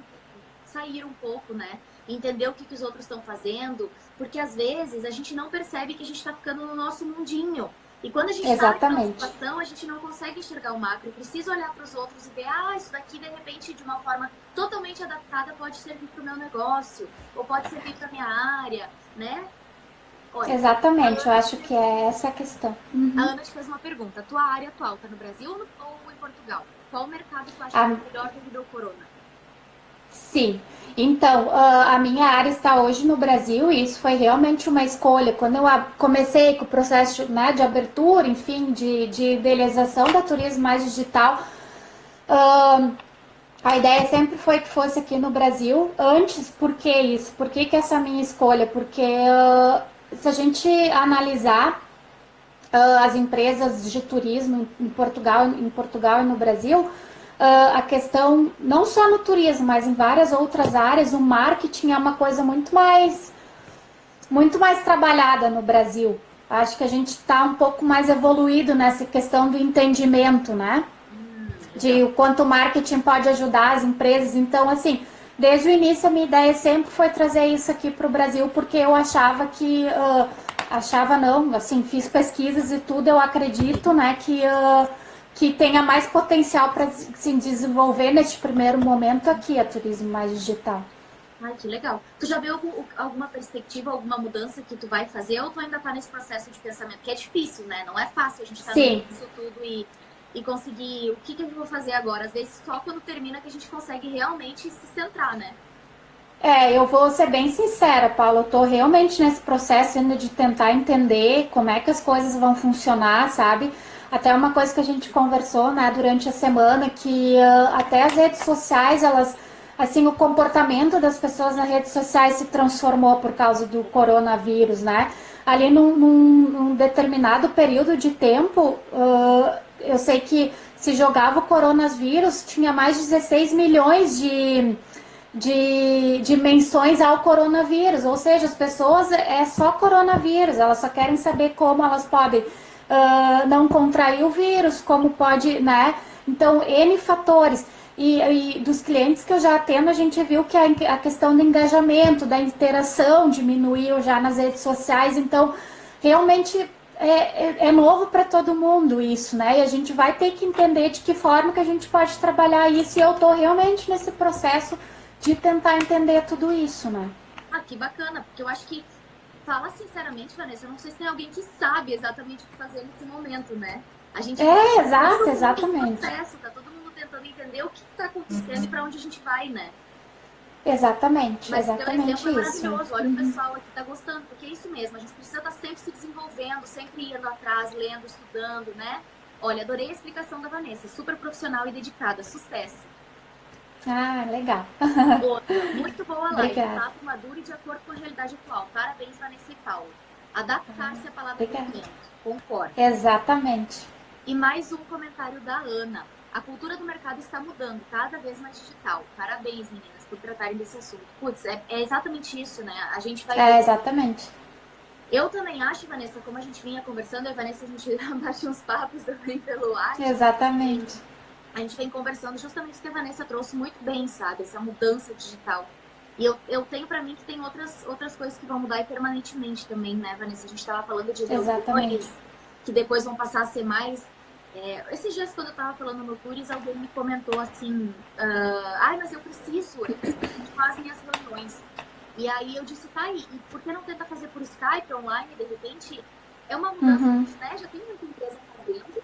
sair um pouco, né? Entender o que os outros estão fazendo, porque às vezes a gente não percebe que a gente está ficando no nosso mundinho. E quando a gente está naquela situação, a gente não consegue enxergar o macro. Precisa olhar para os outros e ver, isso daqui de repente de uma forma totalmente adaptada pode servir para o meu negócio, ou pode servir para a minha área, né? Olha, exatamente, eu acho que é essa a questão. A Ana te fez uma pergunta. Tua área atual está no Brasil ou em Portugal? Qual mercado tu acha que é melhor devido ao corona? Sim, então a minha área está hoje no Brasil e isso foi realmente uma escolha. Quando eu comecei com o processo, né, de abertura, enfim, de idealização da turismo mais digital, a ideia sempre foi que fosse aqui no Brasil. Antes, por que isso? Por que essa minha escolha? Porque se a gente analisar as empresas de turismo em Portugal e no Brasil, a questão, não só no turismo, mas em várias outras áreas, o marketing é uma coisa muito mais trabalhada no Brasil. Acho que a gente está um pouco mais evoluído nessa questão do entendimento, né? De o quanto o marketing pode ajudar as empresas. Então, assim, desde o início a minha ideia sempre foi trazer isso aqui para o Brasil, porque eu achava que... fiz pesquisas e tudo, eu acredito, né, que tenha mais potencial para se desenvolver neste primeiro momento aqui, a turismo mais digital. Ai, que legal. Tu já viu alguma perspectiva, alguma mudança que tu vai fazer ou tu ainda tá nesse processo de pensamento? Que é difícil, né? Não é fácil a gente estar nisso tudo e conseguir o que eu vou fazer agora. Às vezes só quando termina que a gente consegue realmente se centrar, né? Eu vou ser bem sincera, Paula, eu tô realmente nesse processo ainda de tentar entender como é que as coisas vão funcionar, sabe? Até uma coisa que a gente conversou, né, durante a semana, que até as redes sociais, elas, assim, o comportamento das pessoas nas redes sociais se transformou por causa do coronavírus, né? Ali num determinado período de tempo, eu sei que se jogava o coronavírus, tinha mais de 16 milhões de menções ao coronavírus, ou seja, as pessoas é só coronavírus, elas só querem saber como elas podem não contrair o vírus, como pode, né? Então, N fatores. E dos clientes que eu já atendo, a gente viu que a questão do engajamento, da interação diminuiu já nas redes sociais, então realmente é novo para todo mundo isso, né? E a gente vai ter que entender de que forma que a gente pode trabalhar isso, e eu tô realmente nesse processo de tentar entender tudo isso, né? Que bacana, porque eu acho que, fala sinceramente, Vanessa, eu não sei se tem alguém que sabe exatamente o que fazer nesse momento, né? A gente exatamente. Processo, tá todo mundo tentando entender o que tá acontecendo e para onde a gente vai, né? Exatamente, mas exatamente isso. É maravilhoso, olha, o Uhum. pessoal aqui tá gostando, porque é isso mesmo, a gente precisa estar sempre se desenvolvendo, sempre indo atrás, lendo, estudando, né? Olha, adorei a explicação da Vanessa, super profissional e dedicada, sucesso! Legal. Outra, muito boa live, papo maduro e de acordo com a realidade atual. Parabéns, Vanessa e Paulo. Adaptar-se à palavra do momento. Concordo. Exatamente. E mais um comentário da Ana. A cultura do mercado está mudando, cada vez mais digital. Parabéns, meninas, por tratarem desse assunto. Putz, é exatamente isso, né? A gente vai... exatamente. Eu também acho, Vanessa, como a gente vinha conversando, a Vanessa, a gente bate uns papos também pelo WhatsApp. Exatamente. A gente vem conversando justamente o que a Vanessa trouxe muito bem, sabe? Essa mudança digital. E eu tenho pra mim que tem outras coisas que vão mudar e permanentemente também, né, Vanessa? A gente tava falando de reuniões que depois vão passar a ser mais... esses dias, quando eu tava falando no Tours, alguém me comentou assim, ai, mas eu preciso fazer as reuniões. E aí eu disse, tá, e por que não tenta fazer por Skype, online, de repente? É uma mudança que, né, já tem muita empresa fazendo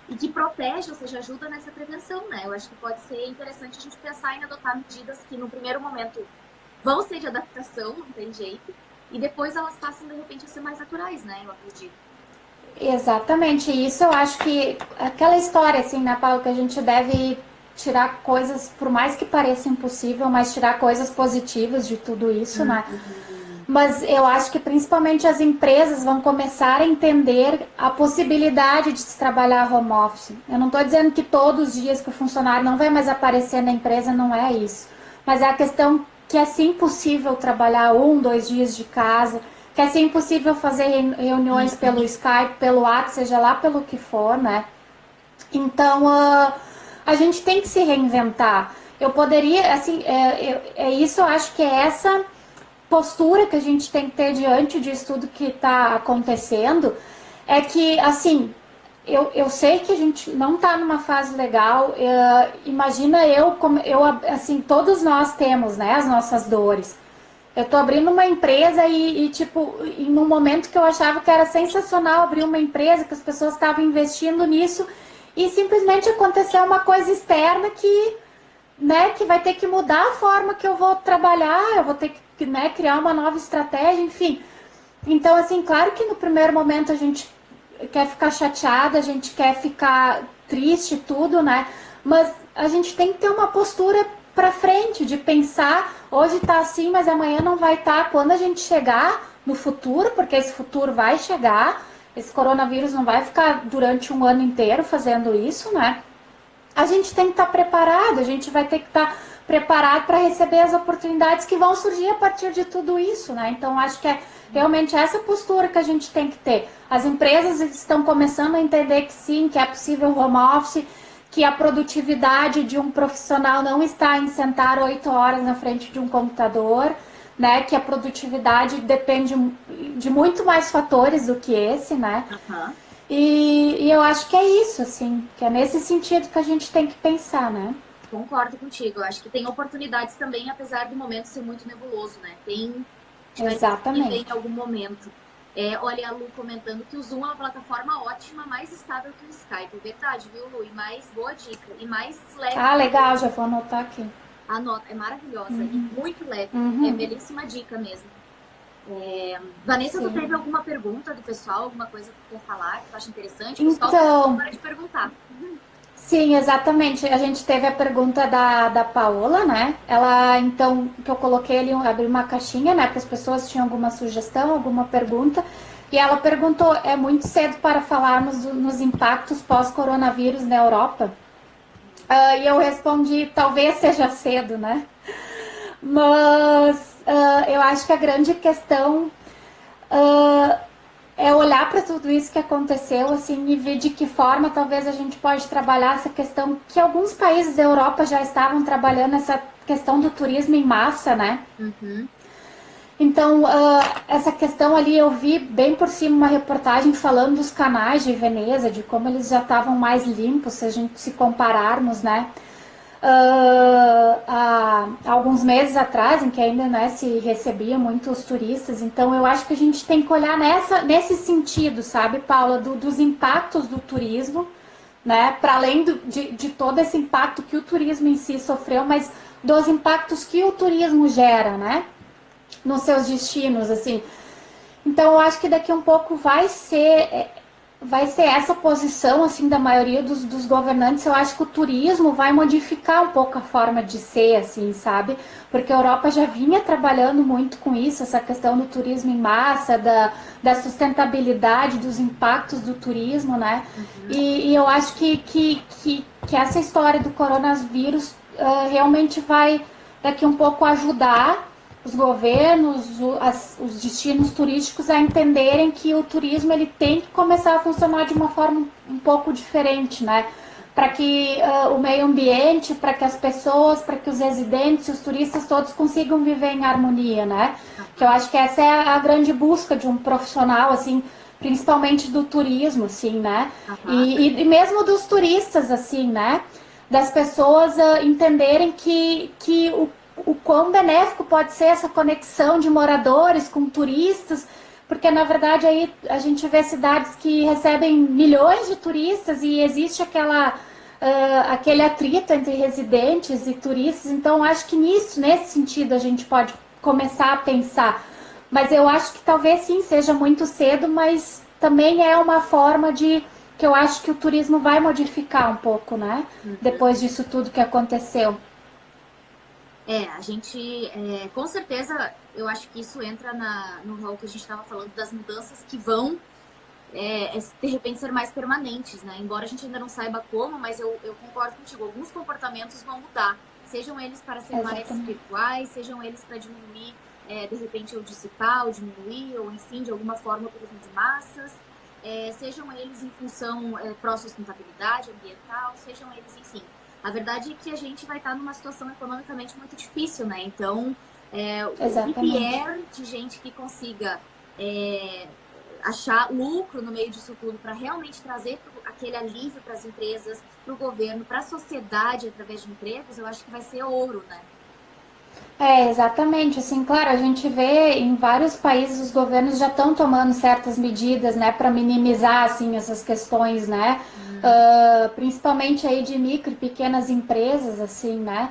e que protege, ou seja, ajuda nessa prevenção, né? Eu acho que pode ser interessante a gente pensar em adotar medidas que no primeiro momento vão ser de adaptação, não tem jeito, e depois elas passam, de repente, a ser mais naturais, né? Eu acredito. Exatamente, isso eu acho que aquela história, assim, né, Paulo, que a gente deve tirar coisas, por mais que pareça impossível, mas tirar coisas positivas de tudo isso, né? Mas eu acho que principalmente as empresas vão começar a entender a possibilidade de se trabalhar home office. Eu não estou dizendo que todos os dias que o funcionário não vai mais aparecer na empresa, não é isso. Mas é a questão que é sim possível trabalhar 2 dias de casa, que é sim possível fazer reuniões pelo Skype, pelo WhatsApp, seja lá pelo que for, né? Então, a gente tem que se reinventar. Eu poderia, assim, isso eu acho que é essa postura que a gente tem que ter diante disso tudo que está acontecendo, é que, assim, eu sei que a gente não está numa fase legal, imagina assim, todos nós temos, né, as nossas dores. Eu tô abrindo uma empresa tipo, num momento que eu achava que era sensacional abrir uma empresa, que as pessoas estavam investindo nisso, e simplesmente aconteceu uma coisa externa que, né, que vai ter que mudar a forma que eu vou trabalhar, eu vou ter que, né, criar uma nova estratégia, enfim. Então, assim, claro que no primeiro momento a gente quer ficar chateada, a gente quer ficar triste, tudo, né? Mas a gente tem que ter uma postura para frente, de pensar, hoje tá assim, mas amanhã não vai estar. Quando a gente chegar no futuro, porque esse futuro vai chegar, esse coronavírus não vai ficar durante um ano inteiro fazendo isso, né? A gente tem que estar preparado, a gente vai ter que estar preparado para receber as oportunidades que vão surgir a partir de tudo isso, né? Então, acho que é realmente essa postura que a gente tem que ter. As empresas estão começando a entender que sim, que é possível home office, que a produtividade de um profissional não está em sentar 8 horas na frente de um computador, né? Que a produtividade depende de muito mais fatores do que esse, né? E eu acho que é isso, assim, que é nesse sentido que a gente tem que pensar, né? Concordo contigo. Eu acho que tem oportunidades também, apesar do momento ser muito nebuloso, né? Exatamente. Em algum momento. Olha, a Lu comentando que o Zoom é uma plataforma ótima, mais estável que o Skype. Verdade, viu, Lu? E mais boa dica. E mais leve. Ah, legal, já vou anotar aqui. Anota, é maravilhosa e muito leve. É belíssima dica mesmo. Vanessa, tu teve alguma pergunta do pessoal? Alguma coisa que tu quer falar que tu acha interessante? O pessoal então, para de perguntar. Sim, exatamente. A gente teve a pergunta da Paola, né? Ela, então, que eu coloquei ali, abri uma caixinha, né? Para as pessoas tinham alguma sugestão, alguma pergunta. E ela perguntou, é muito cedo para falarmos nos impactos pós-coronavírus na Europa? E eu respondi, talvez seja cedo, né? Mas eu acho que a grande questão é olhar para tudo isso que aconteceu, assim, e ver de que forma talvez a gente pode trabalhar essa questão que alguns países da Europa já estavam trabalhando, essa questão do turismo em massa, né? Então, essa questão ali, eu vi bem por cima uma reportagem falando dos canais de Veneza, de como eles já estavam mais limpos, se a gente se compararmos, né? Há alguns meses atrás, em que ainda, né, se recebia muitos turistas. Então eu acho que a gente tem que olhar nesse sentido, sabe, Paula, dos impactos do turismo, né, para além de todo esse impacto que o turismo em si sofreu, mas dos impactos que o turismo gera, né, nos seus destinos, assim. Então eu acho que daqui a um pouco vai ser essa posição, assim, da maioria dos governantes. Eu acho que o turismo vai modificar um pouco a forma de ser, assim, sabe? Porque a Europa já vinha trabalhando muito com isso, essa questão do turismo em massa, da sustentabilidade, dos impactos do turismo, né? E eu acho que essa história do coronavírus realmente vai, daqui um pouco, ajudar os governos, os destinos turísticos a entenderem que o turismo ele tem que começar a funcionar de uma forma um pouco diferente, né? Para que o meio ambiente, para que as pessoas, para que os residentes, os turistas todos consigam viver em harmonia, né? Que eu acho que essa é a grande busca de um profissional, assim, principalmente do turismo, assim, né? E mesmo dos turistas, assim, né? Das pessoas entenderem que o quão benéfico pode ser essa conexão de moradores com turistas, porque na verdade aí a gente vê cidades que recebem milhões de turistas e existe aquele atrito entre residentes e turistas, então acho que nesse sentido a gente pode começar a pensar, mas eu acho que talvez sim seja muito cedo, mas também é uma forma que eu acho que o turismo vai modificar um pouco, né? Depois disso tudo que aconteceu. A gente, com certeza, eu acho que isso entra no rol que a gente estava falando das mudanças que vão, de repente, ser mais permanentes, né? Embora a gente ainda não saiba como, mas eu concordo contigo, alguns comportamentos vão mudar, sejam eles para serem mais espirituais, sejam eles para diminuir, de repente, ou dissipar, ou diminuir, ou enfim, de alguma forma, o turismo de massas, sejam eles em função pró-sustentabilidade ambiental, sejam eles, enfim. A verdade é que a gente vai estar numa situação economicamente muito difícil, né? Então, o que vier de gente que consiga achar lucro no meio disso tudo para realmente trazer aquele alívio para as empresas, para o governo, para a sociedade através de empregos, eu acho que vai ser ouro, né? Exatamente, assim, claro, a gente vê em vários países os governos já estão tomando certas medidas, né, para minimizar, assim, essas questões, né, principalmente aí de micro e pequenas empresas, assim, né,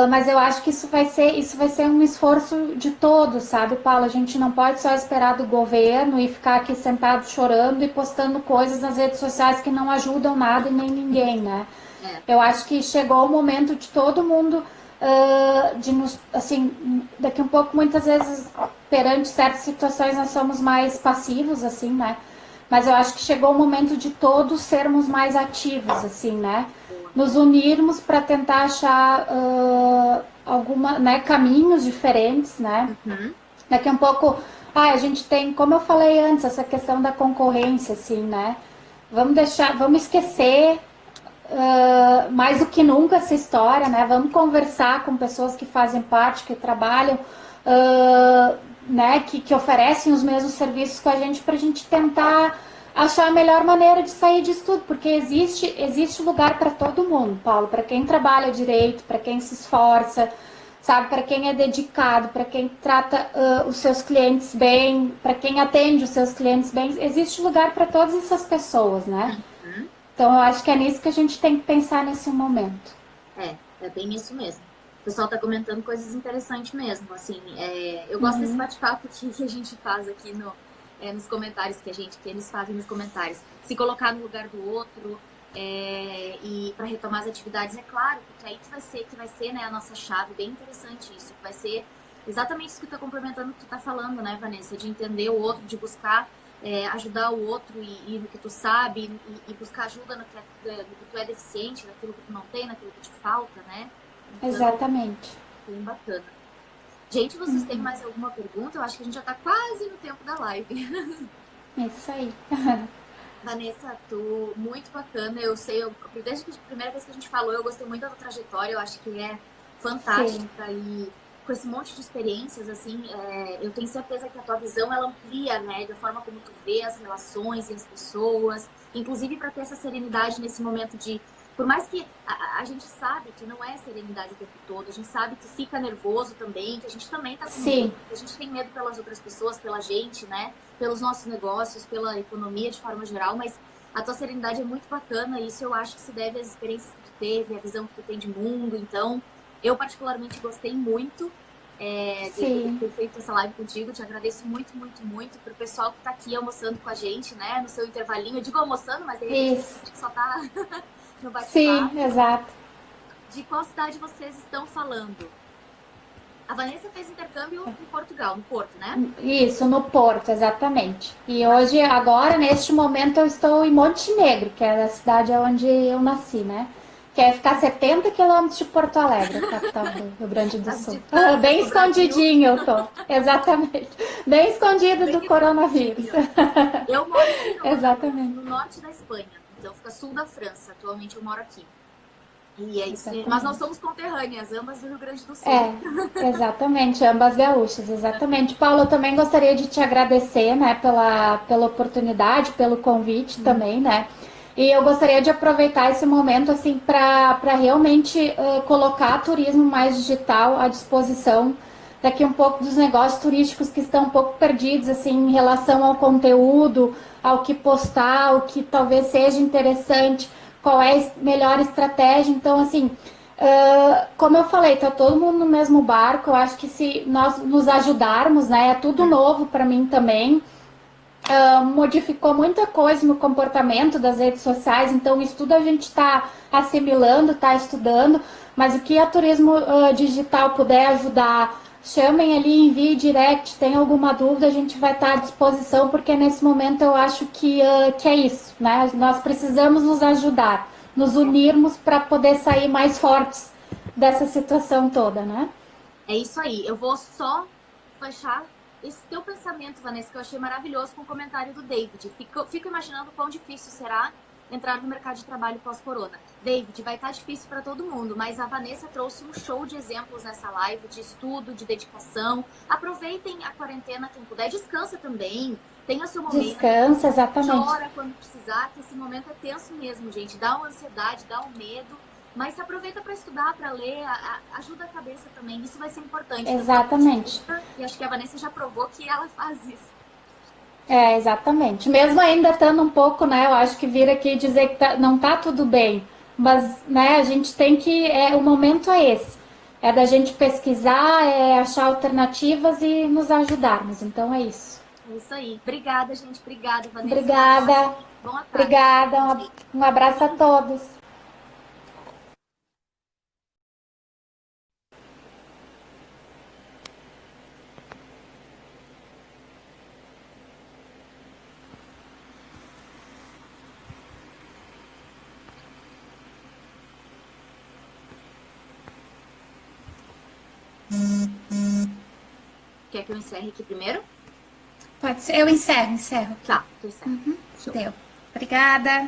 mas eu acho que isso vai ser um esforço de todos, sabe, Paulo? A gente não pode só esperar do governo e ficar aqui sentado chorando e postando coisas nas redes sociais que não ajudam nada e nem ninguém, né. Eu acho que chegou o momento de todo mundo assim, daqui um pouco, muitas vezes, perante certas situações, nós somos mais passivos, assim, né? Mas eu acho que chegou o momento de todos sermos mais ativos, assim, né? Nos unirmos para tentar achar caminhos diferentes, né? Daqui um pouco, a gente tem, como eu falei antes, essa questão da concorrência, assim, né? Vamos esquecer mais do que nunca essa história, né? Vamos conversar com pessoas que fazem parte, que trabalham, né? Que oferecem os mesmos serviços que a gente, para a gente tentar achar a melhor maneira de sair disso tudo, porque existe lugar para todo mundo, Paulo, para quem trabalha direito, para quem se esforça, sabe, para quem é dedicado, para quem trata os seus clientes bem, para quem atende os seus clientes bem, existe lugar para todas essas pessoas, né? Então, eu acho que é nisso que a gente tem que pensar nesse momento. É bem isso mesmo. O pessoal está comentando coisas interessantes mesmo, assim, eu gosto desse bate-papo que a gente faz aqui nos comentários, que eles fazem nos comentários. Se colocar no lugar do outro, e para retomar as atividades, é claro, porque aí que vai ser, né, a nossa chave, bem interessante isso, vai ser exatamente isso que está complementando o que tu está falando, né, Vanessa, de entender o outro, de buscar ajudar o outro e no que tu sabe, e buscar ajuda no que tu é deficiente, naquilo que tu não tem, naquilo que te falta, né? Então, exatamente. Bem bacana. Gente, vocês têm mais alguma pergunta? Eu acho que a gente já tá quase no tempo da live. É isso aí. Vanessa, tu muito bacana. Eu sei, desde a primeira vez que a gente falou, eu gostei muito da tua trajetória, eu acho que é fantástica. Sim. E com esse monte de experiências, assim, eu tenho certeza que a tua visão, ela amplia, né, da forma como tu vê as relações e as pessoas, inclusive para ter essa serenidade nesse momento de, por mais que a gente sabe que não é serenidade o tempo todo, a gente sabe que fica nervoso também, que a gente também tá com medo, que a gente tem medo pelas outras pessoas, pela gente, né, pelos nossos negócios, pela economia de forma geral, mas a tua serenidade é muito bacana, e isso eu acho que se deve às experiências que tu teve, à visão que tu tem de mundo, então eu particularmente gostei muito de ter feito essa live contigo. Te agradeço muito, muito, muito pro pessoal que tá aqui almoçando com a gente, né? No seu intervalinho. Eu digo almoçando, mas de repente a gente só tá no bate-papo. Sim, exato. De qual cidade vocês estão falando? A Vanessa fez intercâmbio em Portugal, no Porto, né? Isso, no Porto, exatamente. E hoje, agora, neste momento, eu estou em Montenegro, que é a cidade onde eu nasci, né? Que que é ficar 70 quilômetros de Porto Alegre, capital do Rio Grande do Sul. Bem escondidinho eu tô, exatamente. Bem escondido do coronavírus. Eu moro em Girona, Exatamente. no norte da Espanha, então fica sul da França. Atualmente eu moro aqui. E é isso, mas nós somos conterrâneas, ambas do Rio Grande do Sul. Exatamente, ambas gaúchas, exatamente. Paulo, eu também gostaria de te agradecer, né, pela oportunidade, pelo convite também, né? E eu gostaria de aproveitar esse momento, assim, para realmente colocar turismo mais digital à disposição daqui um pouco dos negócios turísticos que estão um pouco perdidos, assim, em relação ao conteúdo, ao que postar, o que talvez seja interessante, qual é a melhor estratégia. Então, assim, como eu falei, tá todo mundo no mesmo barco. Eu acho que se nós nos ajudarmos, né, é tudo novo para mim também. Modificou muita coisa no comportamento das redes sociais, então isso tudo a gente está assimilando, está estudando, mas o que a turismo digital puder ajudar, chamem ali, envie direct, tem alguma dúvida, a gente vai estar à disposição, porque nesse momento eu acho que é isso, né? Nós precisamos nos ajudar, nos unirmos para poder sair mais fortes dessa situação toda, né? É isso aí, eu vou só fechar esse teu pensamento, Vanessa, que eu achei maravilhoso com o comentário do David. Fico imaginando quão difícil será entrar no mercado de trabalho pós-corona. David, vai estar difícil para todo mundo, mas a Vanessa trouxe um show de exemplos nessa live, de estudo, de dedicação. Aproveitem a quarentena quem puder, descansa também, tenha seu momento. Descansa, exatamente. Chora quando precisar, que esse momento é tenso mesmo, gente. Dá uma ansiedade, dá um medo, mas se aproveita para estudar, para ler, ajuda a cabeça também. Isso vai ser importante. Exatamente. E acho que a Vanessa já provou que ela faz isso. Exatamente. Mesmo ainda estando um pouco, né? Eu acho que vir aqui dizer que não tá tudo bem, mas, né? A gente tem que, o momento é esse, é da gente pesquisar, achar alternativas e nos ajudarmos. Então é isso. É isso aí. Obrigada, gente. Obrigada, Vanessa. Obrigada. Boa tarde. Obrigada. Um abraço a todos. Quer que eu encerre aqui primeiro? Pode ser. Eu encerro. Tá, tô encerrando. Deu. Obrigada.